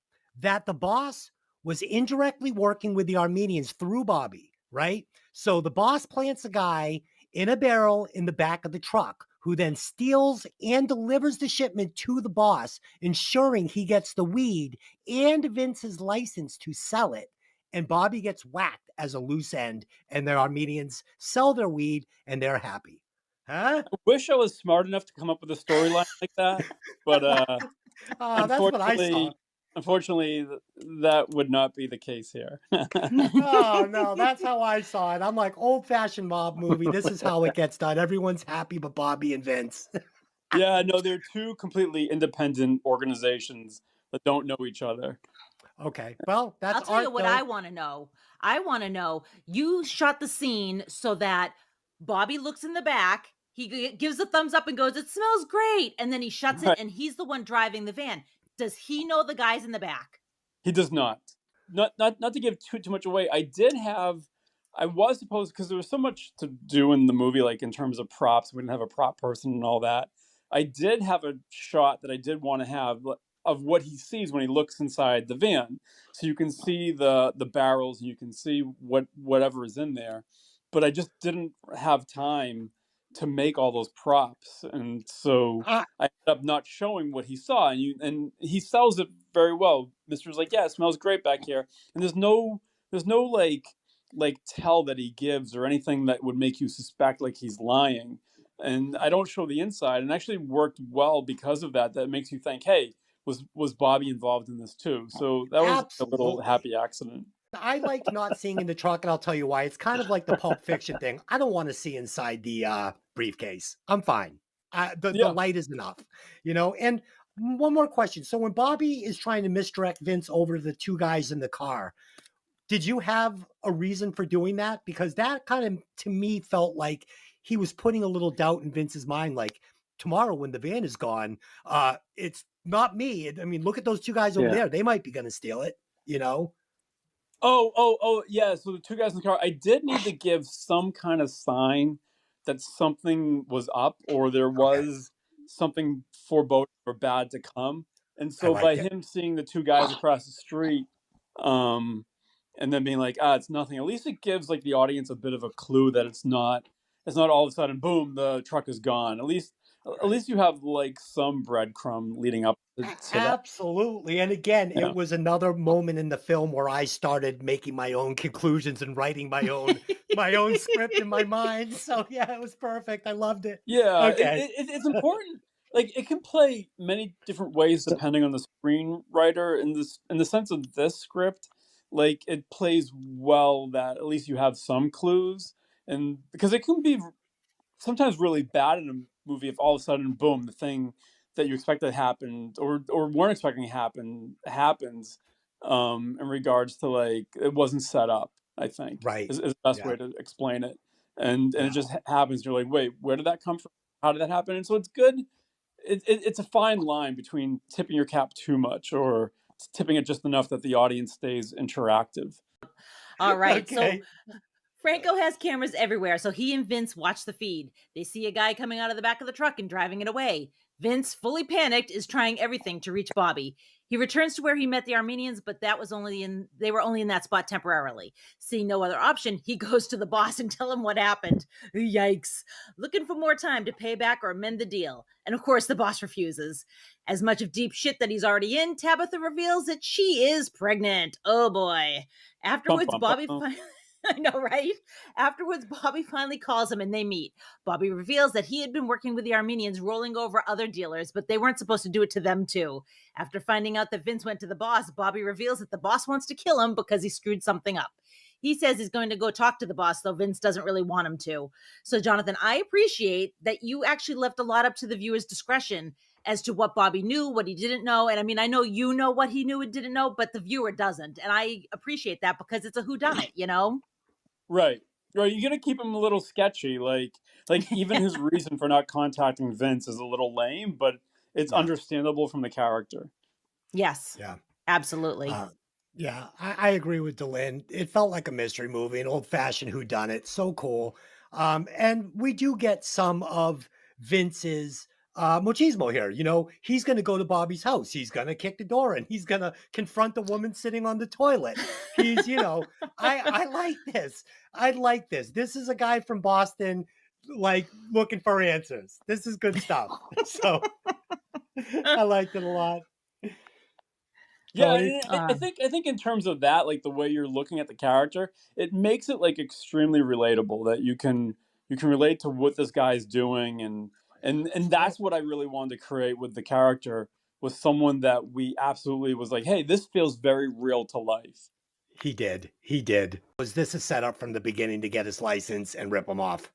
that the boss was indirectly working with the Armenians through Bobby, right? So the boss plants a guy in a barrel in the back of the truck who then steals and delivers the shipment to the boss, ensuring he gets the weed and Vince's license to sell it. And Bobby gets whacked as a loose end, and the Armenians sell their weed and they're happy. Huh? I wish I was smart enough to come up with a storyline like that, but That's what I saw. unfortunately, that would not be the case here. Oh no, that's how I saw it. I'm like old-fashioned mob movie. This is how it gets done. Everyone's happy but Bobby and Vince. Yeah, no, they're two completely independent organizations that don't know each other. Okay. Well, that's I'll tell you art, what though. I want to know. I want to know, you shot the scene so that Bobby looks in the back, he gives a thumbs up and goes, "It smells great." And then he shuts Right. it and he's the one driving the van. Does he know the guys in the back? He does not. Not to give too much away. I was supposed, because there was so much to do in the movie, like in terms of props. We didn't have a prop person and all that. I did have a shot that I did want to have of what he sees when he looks inside the van, so you can see the barrels and you can see whatever is in there. But I just didn't have time to make all those props, and so Uh, I ended up not showing what he saw. And he sells it very well. Mister's like, "Yeah, it smells great back here," and there's no like tell that he gives or anything that would make you suspect like he's lying. And I don't show the inside, and actually worked well because of that. That makes you think, hey, was Bobby involved in this too? So that was a little Absolutely. happy accident. I liked not seeing in the truck, and I'll tell you why. It's kind of like the Pulp Fiction thing. I don't want to see inside the briefcase. I'm fine. The Yeah. light is enough, you know. And one more question. So when Bobby is trying to misdirect Vince over to the two guys in the car, did you have a reason for doing that? Because that kind of, to me, felt like he was putting a little doubt in Vince's mind. Like tomorrow, when the van is gone, it's not me. I mean, look at those two guys over Yeah. there. They might be going to steal it, you know. Oh, yeah. So the two guys in the car, I did need to give some kind of sign that something was up or there was something foreboding or bad to come. And I so by like it. him seeing the two guys across the street, and then being like, it's nothing. At least it gives like the audience a bit of a clue that it's not all of a sudden, boom, the truck is gone. At least at least you have like some breadcrumb leading up to that. Absolutely. And again, it Yeah. was another moment in the film where I started making my own conclusions and writing my own script in my mind. So yeah, it was perfect. I loved it. Yeah, Okay. it's important. Like it can play many different ways So, depending on the screenwriter. In the sense of this script, like it plays well that at least you have some clues, and because it can be sometimes really bad in a movie if all of a sudden, boom, the thing that you expected happened or weren't expecting happens. In regards to like it wasn't set up. I think Right. is the best Yeah. way to explain it, and it Yeah. just happens. You're like, wait, where did that come from? How did that happen? And so it's good. It's a fine line between tipping your cap too much or tipping it just enough that the audience stays interactive. All right. So Okay. Franco has cameras everywhere, so he and Vince watch the feed. They see a guy coming out of the back of the truck and driving it away. Vince, fully panicked, is trying everything to reach Bobby. He returns to where he met the Armenians, but they were only in that spot temporarily. Seeing no other option, he goes to the boss and tell him what happened. Yikes. Looking for more time to pay back or amend the deal. And of course, the boss refuses. As much of deep shit that he's already in, Tabitha reveals that she is pregnant. Oh boy. Bum, Afterwards, bum, Bobby bum. I know, right? Afterwards, Bobby finally calls him and they meet. Bobby reveals that he had been working with the Armenians, rolling over other dealers, but they weren't supposed to do it to them too. After finding out that Vince went to the boss, Bobby reveals that the boss wants to kill him because he screwed something up. He says he's going to go talk to the boss, though Vince doesn't really want him to. So, Jonathan, I appreciate that you actually left a lot up to the viewer's discretion as to what Bobby knew, what he didn't know. And I mean, I know you know what he knew and didn't know, but the viewer doesn't. And I appreciate that because it's a whodunit, you know? Right. Right. You're gonna keep him a little sketchy. Like even his reason for not contacting Vince is a little lame, but it's Yeah. understandable from the character. Yes, Yeah. absolutely. Uh, yeah, I agree with Delin. It felt like a mystery movie, an old fashioned whodunit. So cool. And we do get some of Vince's machismo here. You know, he's going to go to Bobby's house. He's going to kick the door in. He's going to confront the woman sitting on the toilet. He's, I like this. I like this. This is a guy from Boston, like looking for answers. This is good stuff. So I liked it a lot. Yeah, Tony. and I think in terms of that, like the way you're looking at the character, it makes it like extremely relatable that you can relate to what this guy's doing and that's what I really wanted to create with the character was someone that we absolutely was like, hey, this feels very real to life. He did. He did. Was this a setup from the beginning to get his license and rip him off?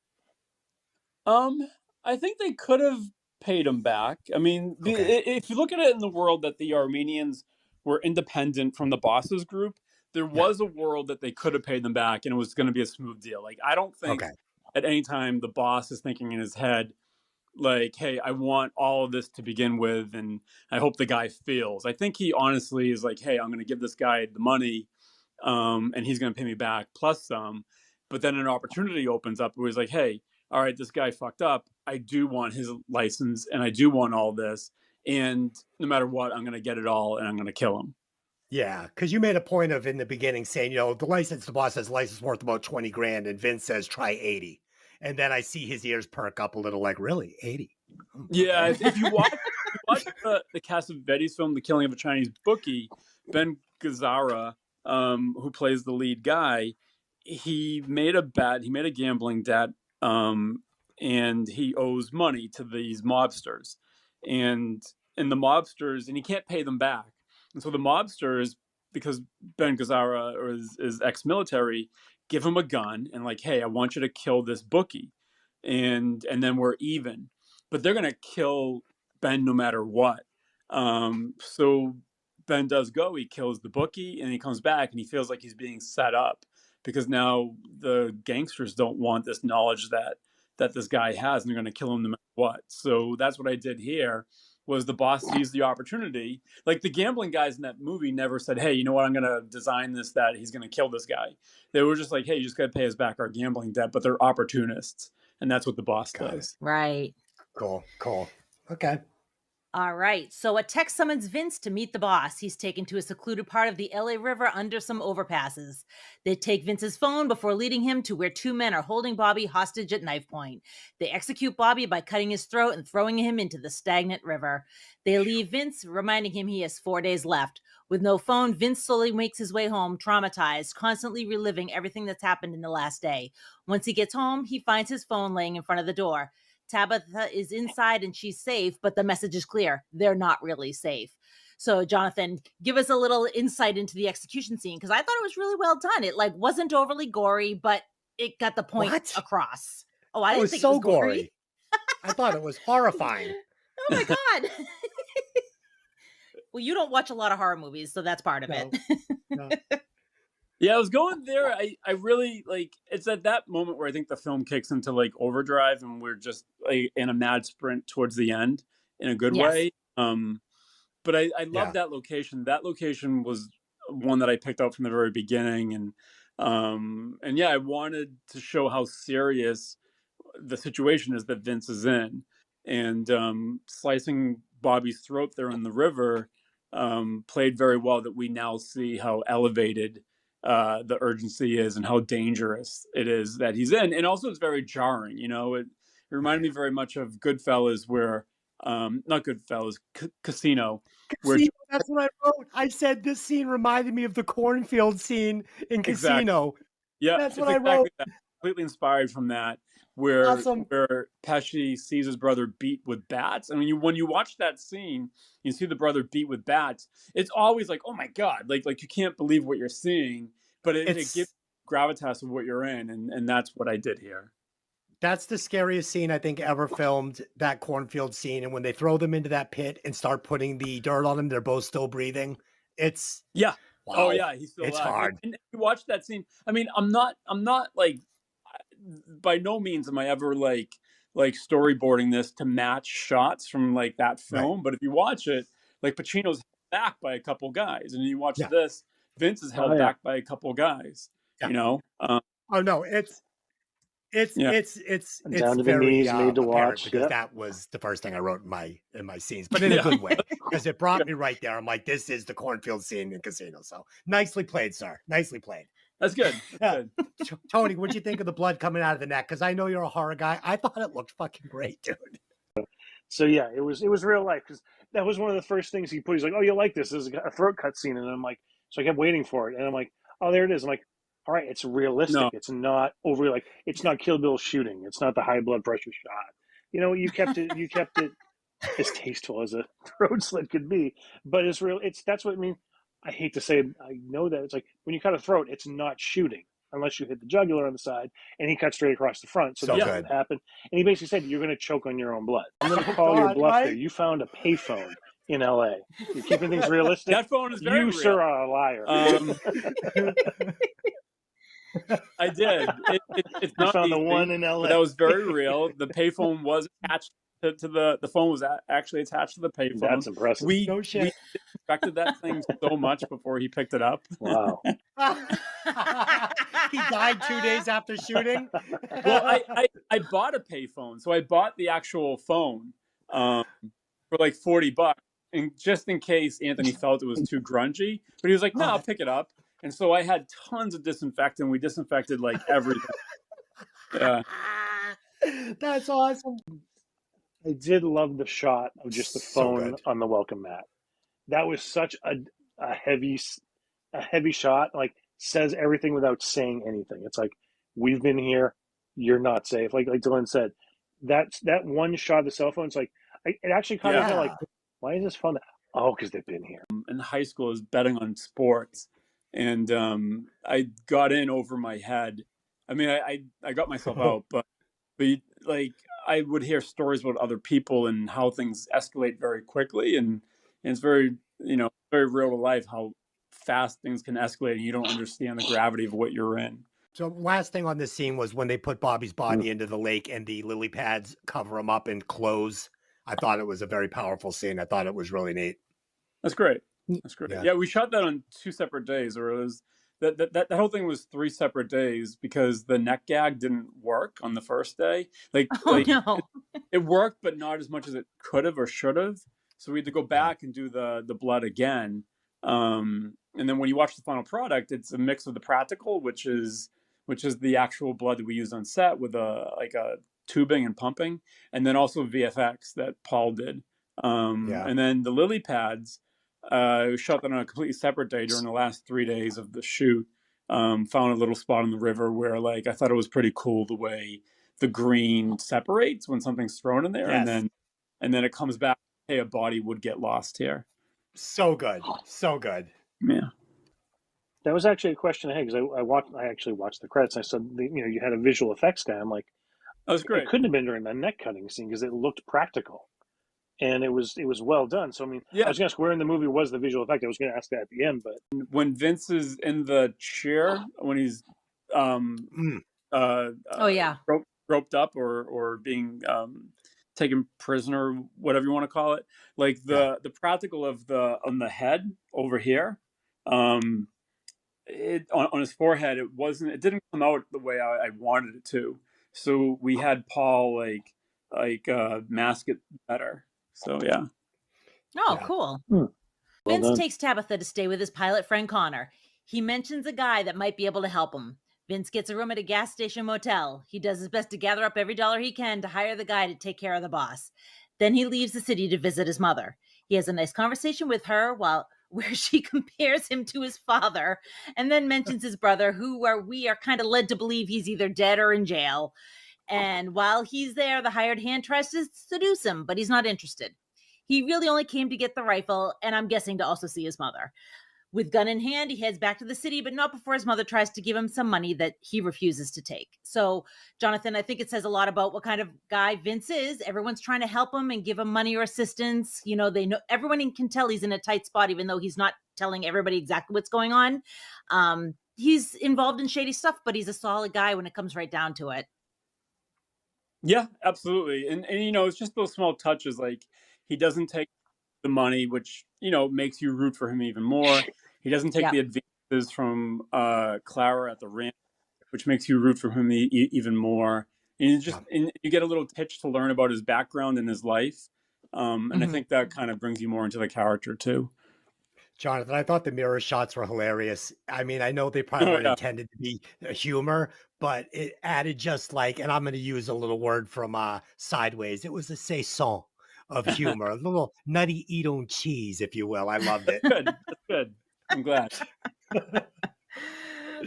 Um, I think they could have paid him back. I mean, Okay. if you look at it in the world that the Armenians were independent from the bosses group, there Yeah. was a world that they could have paid them back, and it was going to be a smooth deal. Like, I don't think Okay. at any time the boss is thinking in his head, like, hey, I want all of this to begin with, and I hope the guy feels. I think he honestly is like, hey, I'm going to give this guy the money, and he's going to pay me back plus some. But then an opportunity opens up where he's like, hey, all right, this guy fucked up. I do want his license, and I do want all this, and no matter what, I'm going to get it all, and I'm going to kill him. Yeah, because you made a point of in the beginning saying, the boss says license worth about 20 grand, and Vince says try 80. And then I see his ears perk up a little, like, really? 80? Yeah, Okay. if you watch the Cassavetes film, The Killing of a Chinese Bookie, Ben Gazzara, who plays the lead guy, he made a bet, he made a gambling debt, and he owes money to these mobsters, and and the mobsters, and he can't pay them back, and so the mobsters, because Ben Gazzara is ex-military, give him a gun and like, hey, I want you to kill this bookie, and then we're even, but they're gonna kill Ben no matter what. So Ben does go. He kills the bookie, and he comes back, and he feels like he's being set up because now the gangsters don't want this knowledge that this guy has, and they're going to kill him no matter what. So that's what I did here. Was the boss sees the opportunity? Like the gambling guys in that movie never said, "Hey, you know what? I'm going to design this that he's going to kill this guy." They were just like, "Hey, you just got to pay us back our gambling debt." But they're opportunists, and that's what the boss Got it. does. Right. Cool. Cool. Okay. All right. So a text summons Vince to meet the boss. He's taken to a secluded part of the LA River under some overpasses. They take Vince's phone before leading him to where two men are holding Bobby hostage at knife point. They execute Bobby by cutting his throat and throwing him into the stagnant river. They leave Vince, reminding him he has 4 days left. With no phone, Vince slowly makes his way home, traumatized, constantly reliving everything that's happened in the last day. Once he gets home, he finds his phone laying in front of the door. Tabitha is inside and she's safe, but the message is clear. They're not really safe. So, Jonathan, give us a little insight into the execution scene, because I thought it was really well done. It wasn't overly gory, but it got the point What? across. Oh, I It didn't was think so it was gory. gory. I thought it was horrifying. Oh my god. Well, you don't watch a lot of horror movies, so that's part of No, it. no. Yeah, I was going there. I really like it's at that moment where I think the film kicks into like overdrive and we're just like in a mad sprint towards the end in a good Yes. way. But I love Yeah. that location. That location was one that I picked out from the very beginning and yeah, I wanted to show how serious the situation is that Vince is in. And slicing Bobby's throat there in the river played very well that we now see how elevated the urgency is and how dangerous it is that he's in. And also it's very jarring, you know, it reminded me very much of Goodfellas where, not Goodfellas, Casino, where See, that's what I wrote. I said this scene reminded me of the cornfield scene in exactly. Casino. Yeah, That's it's what I wrote. exactly that. Completely inspired from that, where Awesome. Pesci sees his brother beat with bats, and when you watch that scene, you see the brother beat with bats. It's always like, oh my god, like you can't believe what you're seeing, but it gives gravitas of what you're in, and that's what I did here. That's the scariest scene I think ever filmed, that cornfield scene. And when they throw them into that pit and start putting the dirt on them, they're both still breathing. It's Yeah. wow. Oh yeah, he's still It's alive. hard. And you watch that scene. I mean, I'm not like by no means am I ever like storyboarding this to match shots from like that film. Right. But if you watch it, like Pacino's held back by a couple guys, and you watch Yeah. this, Vince is held yeah. back by a couple guys. Yeah. You know. Oh no, it's Yeah. Down to the very knees, made to apparent watch. because Yep. that was the first thing I wrote in my scenes, but in a Yeah. good way because it brought me right there. I'm like, this is the cornfield scene in Casino. So nicely played, sir. Nicely played. That's good. That's good. Tony, what'd you think of the blood coming out of the neck? Because I know you're a horror guy. I thought it looked fucking great, dude. So yeah, it was real life because that was one of the first things he put. He's like, "Oh, you like this? There's a throat cut scene," and I'm like, so I kept waiting for it, and I'm like, "Oh, there it is." I'm like, "All right, it's realistic. No. It's not overly like it's not Kill Bill shooting. It's not the high blood pressure shot. You know, you kept it as tasteful as a throat slit could be, but it's real. That's what I mean. I hate to say it, I know that it's like when you cut a throat, it's not shooting unless you hit the jugular on the side, and he cut straight across the front. So that's good. what happened. And he basically said, "You're going to choke on your own blood. I'm going to call your bluff right? there. You found a payphone in LA. You're keeping things realistic. That phone is very you, real. sir, are a liar." I did. It's not found the easy, one in LA. but that was very real. The payphone was attached to the phone was actually attached to the payphone. That's impressive. We No shit. we respected that thing so much before he picked it up. Wow. He died 2 days after shooting. Well, I bought a payphone, so I bought the actual phone for like $40, and just in case Anthony felt it was too grungy, but he was like, "No, I'll pick it up." And so I had tons of disinfectant. We disinfected like everything. Yeah. That's awesome. I did love the shot of just the So phone good. on the welcome mat. That was such a heavy shot. Like says everything without saying anything. It's like we've been here. You're not safe. Like Dylan said, that one shot of the cell phone. It's like it actually kind of Yeah. like, why is this fun? Oh, because they've been here. In high school, I was betting on sports, and I got in over my head. I mean, I got myself out, but like I would hear stories about other people and how things escalate very quickly, and it's very very real to life how fast things can escalate, and you don't understand the gravity of what you're in. So last thing on this scene was when they put Bobby's body into the lake and the lily pads cover him up and close. I thought it was a very powerful scene. I thought it was really neat. That's great. That's great. Yeah. Yeah, we shot that on 2 separate days, or it was that whole thing was 3 separate days because the neck gag didn't work on the first day. Oh no. It worked, but not as much as it could have or should have. So we had to go back and do the blood again. And then when you watch the final product, it's a mix of the practical, which is the actual blood that we used on set with a tubing and pumping, and then also VFX that Paul did. And then the lily pads, we shot that on a completely separate day during the last 3 days of the shoot. Found a little spot in the river where, like, I thought it was pretty cool the way the green separates when something's thrown in there, Yes. and then it comes back. Hey, a body would get lost here. So good. So good. Yeah. That was actually a question I had, because I actually watched the credits. And I said, you had a visual effects guy. I'm like, That was great. it couldn't have been during the neck cutting scene because it looked practical, and it was well done. So I mean, I was going to ask where in the movie was the visual effect. I was going to ask that at the end, but when Vince is in the chair, when he's roped up or being taken prisoner, whatever you want to call it, like the practical of on the head over here, on his forehead, it didn't come out the way I wanted it to. So we had Paul mask it better. So yeah. Oh, cool. Well Vince done. takes Tabitha to stay with his pilot friend Connor. He mentions a guy that might be able to help him. Vince gets a room at a gas station motel. He does his best to gather up every dollar he can to hire the guy to take care of the boss. Then he leaves the city to visit his mother. He has a nice conversation with her where she compares him to his father, and then mentions his brother, we are kind of led to believe he's either dead or in jail. And while he's there, the hired hand tries to seduce him, but he's not interested. He really only came to get the rifle, and I'm guessing to also see his mother. With gun in hand, he heads back to the city, but not before his mother tries to give him some money that he refuses to take. So, Jonathan, I think it says a lot about what kind of guy Vince is. Everyone's trying to help him and give him money or assistance. They know everyone can tell he's in a tight spot, even though he's not telling everybody exactly what's going on. He's involved in shady stuff, but he's a solid guy when it comes right down to it. Yeah, absolutely. And it's just those small touches, like he doesn't take the money, which, makes you root for him even more. He doesn't take the advances from Clara at the ranch, which makes you root for him even more. And you get a little pitch to learn about his background and his life. And I think that kind of brings you more into the character too. Jonathan, I thought the mirror shots were hilarious. I mean, I know they probably weren't intended to be humor, but it added just and I'm going to use a little word from Sideways. It was a saison of humor, a little nutty Edam cheese, if you will. I loved it. Good. That's good. I'm glad.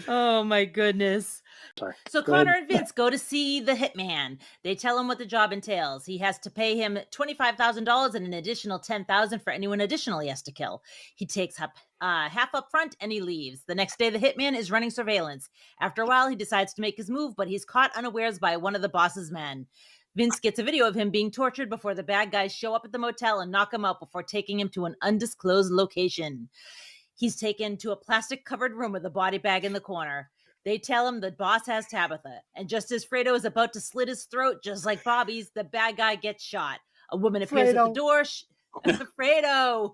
Oh my goodness. Sorry. So Connor and Vince go to see the hitman. They tell him what the job entails. He has to pay him $25,000 and an additional $10,000 for anyone additional he has to kill. He takes up half up front and he leaves. The next day, the hitman is running surveillance. After a while, he decides to make his move, but he's caught unawares by one of the boss's men. Vince gets a video of him being tortured before the bad guys show up at the motel and knock him out before taking him to an undisclosed location. He's taken to a plastic-covered room with a body bag in the corner. They tell him the boss has Tabitha. And just as Fredo is about to slit his throat, just like Bobby's, the bad guy gets shot. A woman appears at the door. Fredo!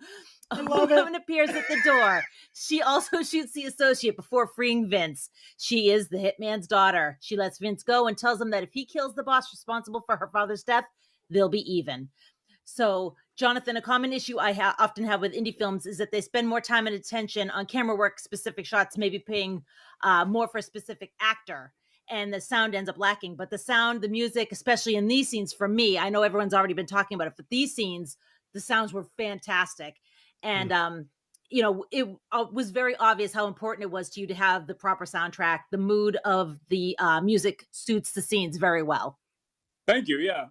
A woman appears at the door. She also shoots the associate before freeing Vince. She is the hitman's daughter. She lets Vince go and tells him that if he kills the boss responsible for her father's death, they'll be even. So, Jonathan, a common issue I often have with indie films is that they spend more time and attention on camera work, specific shots, maybe paying more for a specific actor, and the sound ends up lacking. But the sound, the music, especially in these scenes, for me, I know everyone's already been talking about it, but these scenes, the sounds were fantastic. And, it was very obvious how important it was to you to have the proper soundtrack. The mood of the music suits the scenes very well. Thank you. Yeah.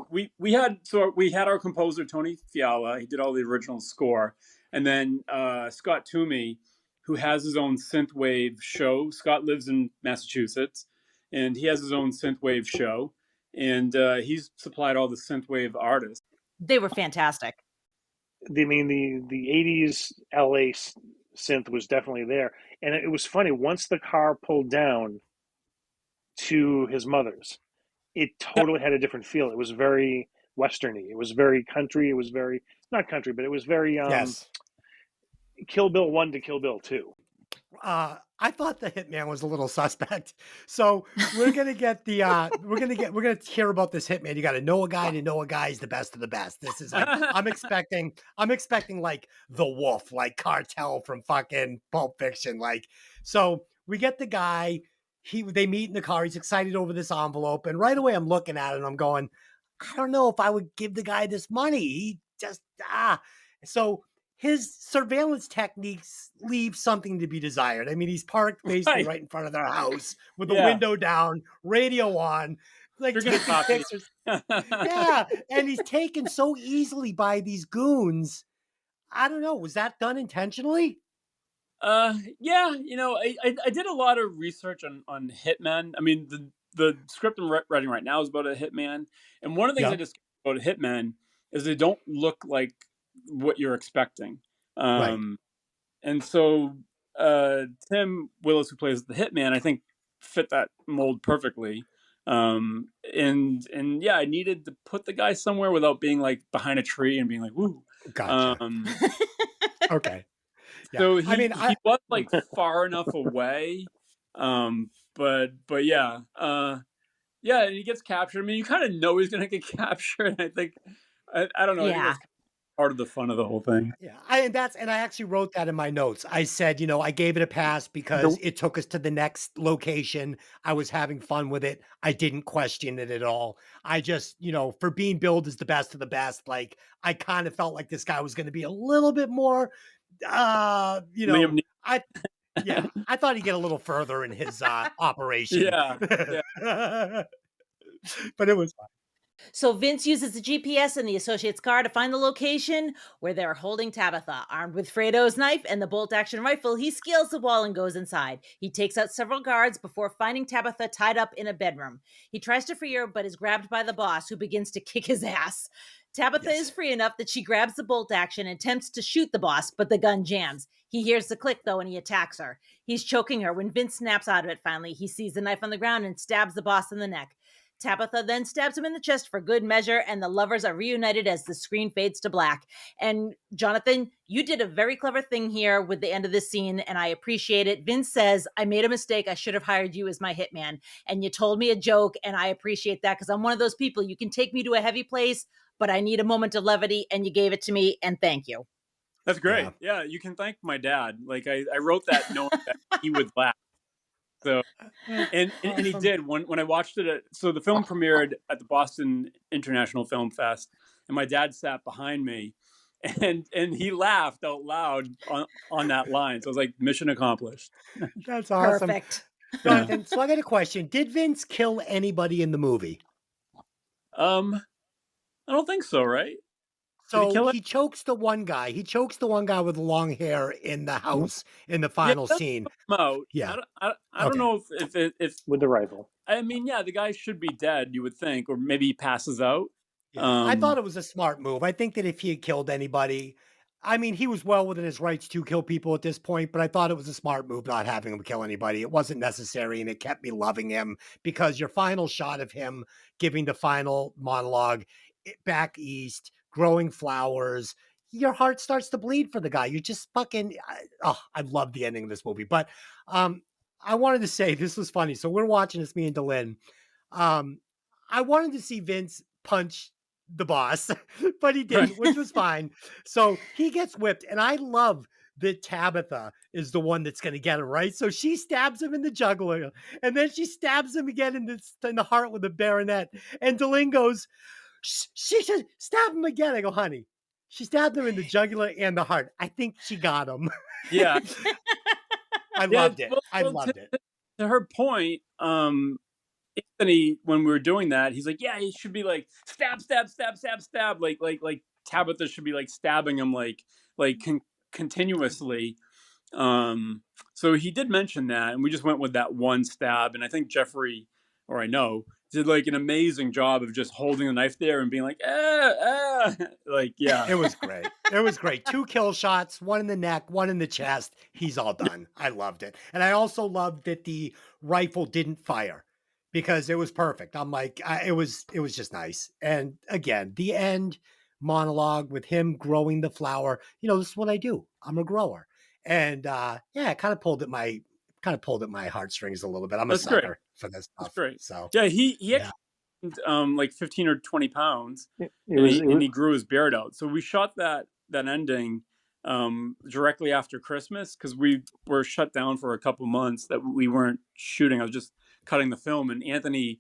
We had our composer, Tony Fiala. He did all the original score. And then Scott Toomey, who has his own synthwave show. Scott lives in Massachusetts, and he has his own synthwave show. And he's supplied all the synthwave artists. They were fantastic. I mean, the 80s LA synth was definitely there. And it was funny, once the car pulled down to his mother's, it totally had a different feel. It was very Westerny. It was very country. It was very, not country, but it was very Kill Bill 1 to Kill Bill 2. I thought the hitman was a little suspect. So we're gonna get the we're gonna hear about this hitman. You got to know a guy to know a guy is the best of the best. This is like I'm expecting like the Wolf, like Cartel from fucking Pulp Fiction. Like, so we get the guy. They meet in the car. He's excited over this envelope, and right away I'm looking at it and I'm going, I don't know if I would give the guy this money. He just so his surveillance techniques leave something to be desired. I mean, he's parked basically Right. right in front of their house with the Yeah. window down, radio on, like You're gonna taking copy. pictures. Yeah, and he's taken so easily by these goons. I don't know. Was that done intentionally? Yeah, I did a lot of research on hitmen. I mean, the script I'm writing right now is about a hitman, and one of the things I Yep. discovered about a hitman is they don't look like what you're expecting. Right. And so Tim Willis, who plays the hitman, I think fit that mold perfectly. And yeah, I needed to put the guy somewhere without being like behind a tree and being like, "Woo." Gotcha. Um, Okay. Yeah. so I mean, he was like far enough away, but yeah, yeah, and he gets captured. I mean, you kind of know he's gonna get captured. I think I don't know. I think Yeah. that's part of the fun of the whole thing. yeah, and I actually wrote that in my notes. I said, I gave it a pass because it took us to the next location. I was having fun with it. I didn't question it at all. I just, for being billed as the best of the best, like I kind of felt like this guy was going to be a little bit more, Liam Ne- I yeah, I thought he'd get a little further in his operation. yeah, yeah. But it was fun. So Vince uses the GPS in the associate's car to find the location where they're holding Tabitha. Armed with Fredo's knife and the bolt-action rifle, he scales the wall and goes inside. He takes out several guards before finding Tabitha tied up in a bedroom. He tries to free her, but is grabbed by the boss, who begins to kick his ass. Tabitha Yes. is free enough that she grabs the bolt action and attempts to shoot the boss, but the gun jams. He hears the click, though, and he attacks her. He's choking her. When Vince snaps out of it finally, he sees the knife on the ground and stabs the boss in the neck. Tabitha then stabs him in the chest for good measure, and the lovers are reunited as the screen fades to black. And Jonathan, you did a very clever thing here with the end of this scene, and I appreciate it. Vince says, I made a mistake. I should have hired you as my hitman. And you told me a joke, and I appreciate that because I'm one of those people. You can take me to a heavy place, but I need a moment of levity, and you gave it to me, and thank you. That's great. Yeah, you can thank my dad. Like I wrote that knowing that he would laugh. So and he did when I watched it. So the film premiered at the Boston International Film Fest, and my dad sat behind me, and he laughed out loud on that line. So I was like, mission accomplished. That's awesome. Perfect. Jonathan, so I got a question. Did Vince kill anybody in the movie? I don't think so. Right? So he chokes the one guy. He chokes the one guy with long hair in the house in the final scene. Out. Yeah. I don't know if with the rifle. I mean, yeah, the guy should be dead, you would think, or maybe he passes out. Yeah. I thought it was a smart move. I think that if he had killed anybody, I mean, he was well within his rights to kill people at this point, but I thought it was a smart move not having him kill anybody. It wasn't necessary, and it kept me loving him because your final shot of him giving the final monologue back east, growing flowers, your heart starts to bleed for the guy. You just fucking, I love the ending of this movie. But I wanted to say this was funny. So we're watching this, me and Delin. I wanted to see Vince punch the boss, but he didn't, which was fine. So he gets whipped, and I love that Tabitha is the one that's going to get him, right? So she stabs him in the jugular, and then she stabs him again in the heart with a bayonet. And Delin goes, she should stab him again. I go, honey, she stabbed him in the jugular and the heart. I think she got him. Yeah. I loved it. I loved it. To her point, Anthony, when we were doing that, he's like, yeah, he should be like stab, stab, stab, stab, stab. Like Tabitha should be like stabbing him continuously. So he did mention that, and we just went with that one stab. And I think Jeffrey, or I know, did like an amazing job of just holding the knife there and being like, like, yeah. It was great. It was great. 2 kill shots, one in the neck, one in the chest. He's all done. I loved it. And I also loved that the rifle didn't fire because it was perfect. I'm like, it was just nice. And again, the end monologue with him growing the flower, this is what I do. I'm a grower. And yeah, it kind of pulled at my heartstrings a little bit. I'm a That's great. sucker for this That's stuff. great. So Yeah, he yeah. actually like 15 or 20 pounds, It and was, he grew his beard out. So we shot that ending directly after Christmas because we were shut down for a couple months that we weren't shooting. I was just cutting the film, and Anthony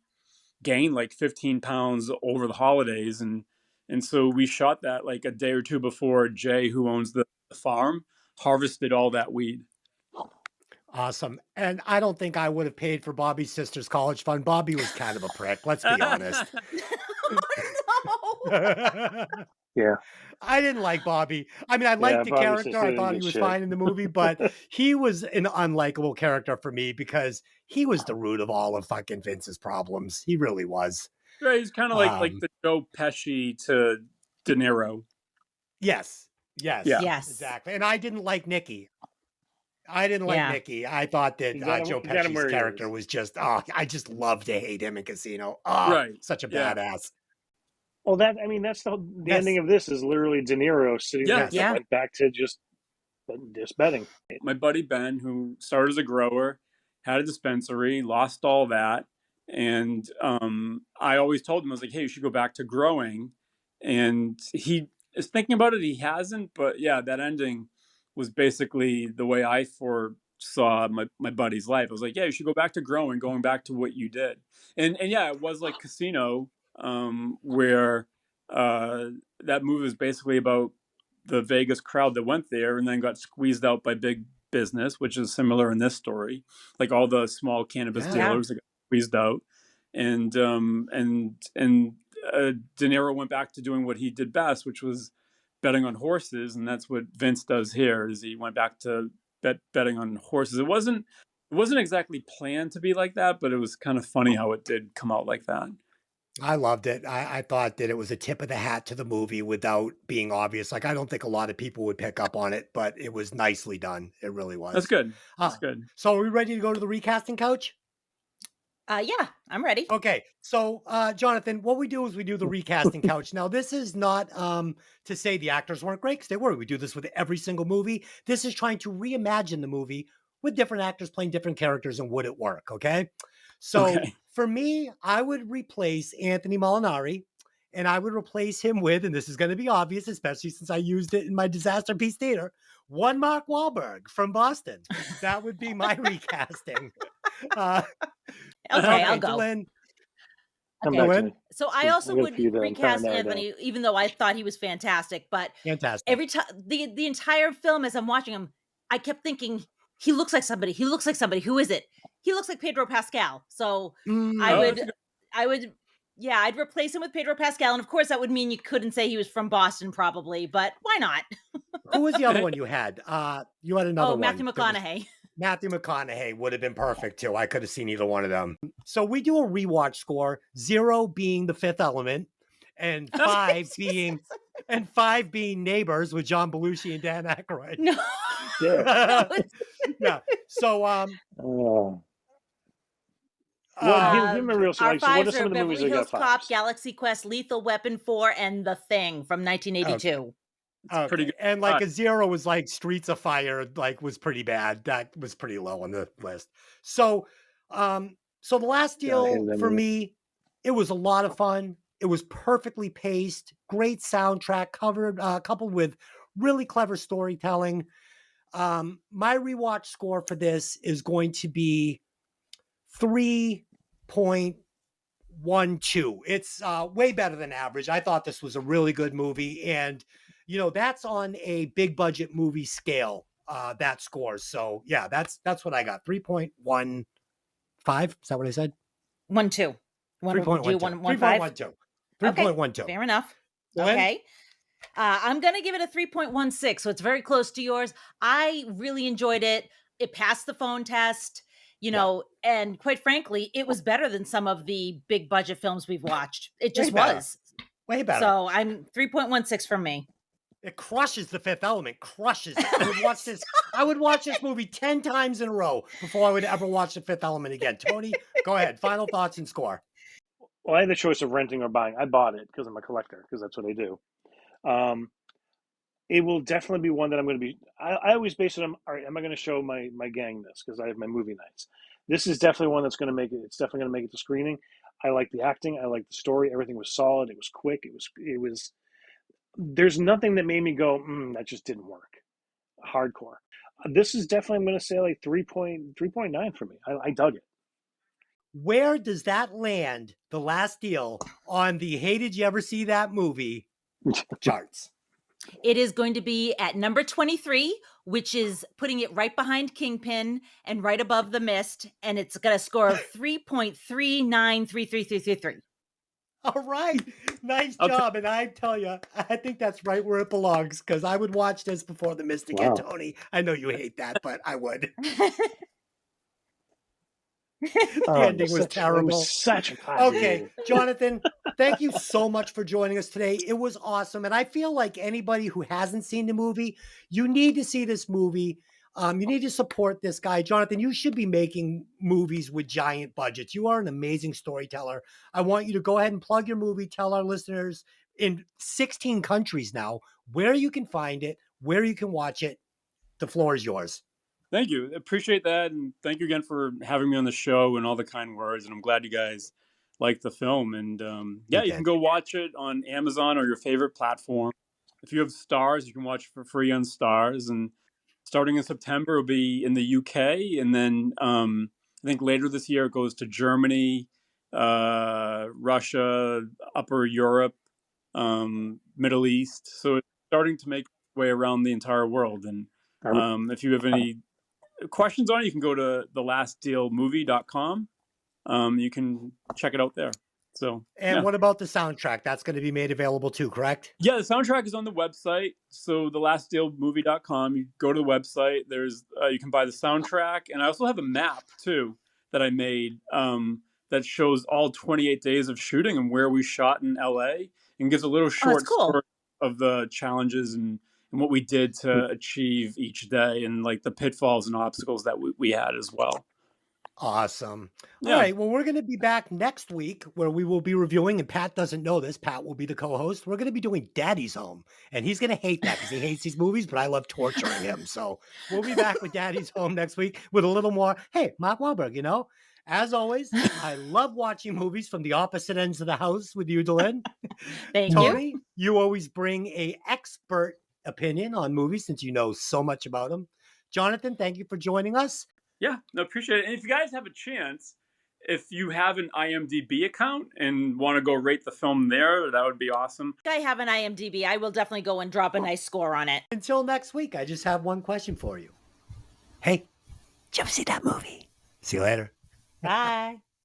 gained like 15 pounds over the holidays, and so we shot that like a day or two before Jay, who owns the farm, harvested all that weed. Awesome. And I don't think I would have paid for Bobby's sister's college fund. Bobby was kind of a prick. Let's be honest. No. yeah. I didn't like Bobby. I mean, I Yeah, liked the Bobby's character. sister I didn't thought get he was shit. fine in the movie, but he was an unlikable character for me because he was the root of all of fucking Vince's problems. He really was. Right, he's kind of like Um, the Joe Pesci to De Niro. yes. Yes. Yeah. Yes. Exactly. And I didn't like Nikki. I didn't like Yeah. Nikki. I thought that You got him- Joe you got him Pesci's where he character is. was just, I just love to hate him in Casino. Oh, Right. such a Yeah. badass. Well, that's the Yes. ending of this is literally De Niro sitting Yeah. there and Yeah. went back to just betting. My buddy Ben, who started as a grower, had a dispensary, lost all that, and I always told him, I was like, "Hey, you should go back to growing," and he is thinking about it. He hasn't, but yeah, that ending was basically the way I foresaw my buddy's life. I was like, "Yeah, you should go back to growing, going back to what you did," and yeah, it was like Casino, where that movie was basically about the Vegas crowd that went there and then got squeezed out by big business, which is similar in this story. Like all the small cannabis Yeah. dealers that got squeezed out, and De Niro went back to doing what he did best, which was betting on horses, and that's what Vince does here. Is he went back to betting on horses. It wasn't exactly planned to be like that, but it was kind of funny how it did come out like that. I loved it. I thought that it was a tip of the hat to the movie without being obvious. Like, I don't think a lot of people would pick up on it, but it was nicely done. It really was. That's good. That's good. So are we ready to go to the recasting couch? Yeah, I'm ready. Okay. So, Jonathan, what we do is we do the recasting couch. Now, this is not to say the actors weren't great, because they were. We do this with every single movie. This is trying to reimagine the movie with different actors playing different characters, and would it work? Okay. So Okay. for me, I would replace Anthony Molinari, and I would replace him with, and this is going to be obvious, especially since I used it in my Disaster Piece Theater, one Mark Wahlberg from Boston. That would be my recasting. Okay, I'll go. Glenn, Come Okay. back to me. So I I also gotta would figure that entire recast narrative Anthony, even though I thought he was fantastic. But fantastic. every time the entire film, as I'm watching him, I kept thinking he looks like somebody. He looks like somebody. Who is it? He looks like Pedro Pascal. So I'd replace him with Pedro Pascal, and of course that would mean you couldn't say he was from Boston, probably. But why not? Who was the other one you had? You had another one. Matthew that was- McConaughey. Matthew McConaughey would have been perfect too. I could have seen either one of them. So we do a rewatch score, 0 being The Fifth Element, and 5 being Neighbors with John Belushi and Dan Aykroyd. No, Yeah. no, Yeah. So Oh. uh, give me a real. So, our like, so what are fives some are of the movies Beverly that Hills got Cop, fives? Galaxy Quest, Lethal Weapon 4, and The Thing from 1982. okay. pretty good. And like a 0 was like Streets of Fire, like was pretty bad. That was pretty low on the list. So so The Last I Deal hated that for movie. me, it was a lot of fun. It was perfectly paced, great soundtrack coupled with really clever storytelling. My rewatch score for this is going to be 3.12. It's way better than average. I thought this was a really good movie, and that's on a big budget movie scale. That scores. So yeah, that's what I got. 3.15. Is that what I said? 1-2. 3.12. 1-5. 3.12. Fair enough. Glenn? Okay. I'm going to give it a 3.16. So it's very close to yours. I really enjoyed it. It passed the phone test, and quite frankly, it was better than some of the big budget films we've watched. It just Way better. was. Way better. So I'm 3.16 from me. It crushes The Fifth Element. Crushes it. I would watch this movie 10 times in a row before I would ever watch The Fifth Element again. Tony, go ahead. Final thoughts and score. Well, I had the choice of renting or buying. I bought it because I'm a collector, because that's what I do. it will definitely be one that I'm going to be. I always base it on, all right, am I going to show my gang this because I have my movie nights? This is definitely one that's going to make it. It's definitely going to make it to screening. I like the acting. I like the story. Everything was solid. It was quick. It was. There's nothing that made me go, that just didn't work. Hardcore. This is definitely, I'm going to say like 3.9 for me. I dug it. Where does that land, The Last Deal, on the Hey Did You Ever See That Movie charts? It is going to be at number 23, which is putting it right behind Kingpin and right above The Mist, and it's got a score of 3.39333333. All right. Nice job. And I tell you, I think that's right where it belongs because I would watch this before The Mikki and Tony. I know you hate that, but I would. The ending was terrible. It was such a Okay, Jonathan, thank you so much for joining us today. It was awesome. And I feel like anybody who hasn't seen the movie, you need to see this movie. You need to support this guy. Jonathan, you should be making movies with giant budgets. You are an amazing storyteller. I want you to go ahead and plug your movie. Tell our listeners in 16 countries now where you can find it, where you can watch it. The floor is yours. Thank you. Appreciate that. And thank you again for having me on the show and all the kind words. And I'm glad you guys liked the film. And you can go watch it on Amazon or your favorite platform. If you have Stars, you can watch it for free on Stars. And starting in September, it'll be in the UK. And then I think later this year, it goes to Germany, Russia, Upper Europe, Middle East. So it's starting to make its way around the entire world. And if you have any questions on it, you can go to thelastdealmovie.com. You can check it out there. So, what about the soundtrack? That's going to be made available too, correct? Yeah, the soundtrack is on the website. So thelastdealmovie.com. You go to the website. There's you can buy the soundtrack, and I also have a map too that I made that shows all 28 days of shooting and where we shot in LA, and gives a little short story of the challenges and what we did to achieve each day, and like the pitfalls and obstacles that we had as well. Awesome. All right. Well, we're going to be back next week where we will be reviewing, and Pat doesn't know this. Pat will be the co-host. We're going to be doing Daddy's Home, and he's going to hate that because he hates these movies, but I love torturing him. So we'll be back with Daddy's Home next week with a little more, hey, Mark Wahlberg, as always, I love watching movies from the opposite ends of the house with you, Dylan. Thank Tony, you always bring a expert opinion on movies since you know so much about them. Jonathan, thank you for joining us. Yeah, no, appreciate it. And if you guys have a chance, if you have an IMDb account and want to go rate the film there, that would be awesome. I have an IMDb. I will definitely go and drop a nice score on it. Until next week, I just have one question for you. Hey, did you ever see that movie? See you later. Bye.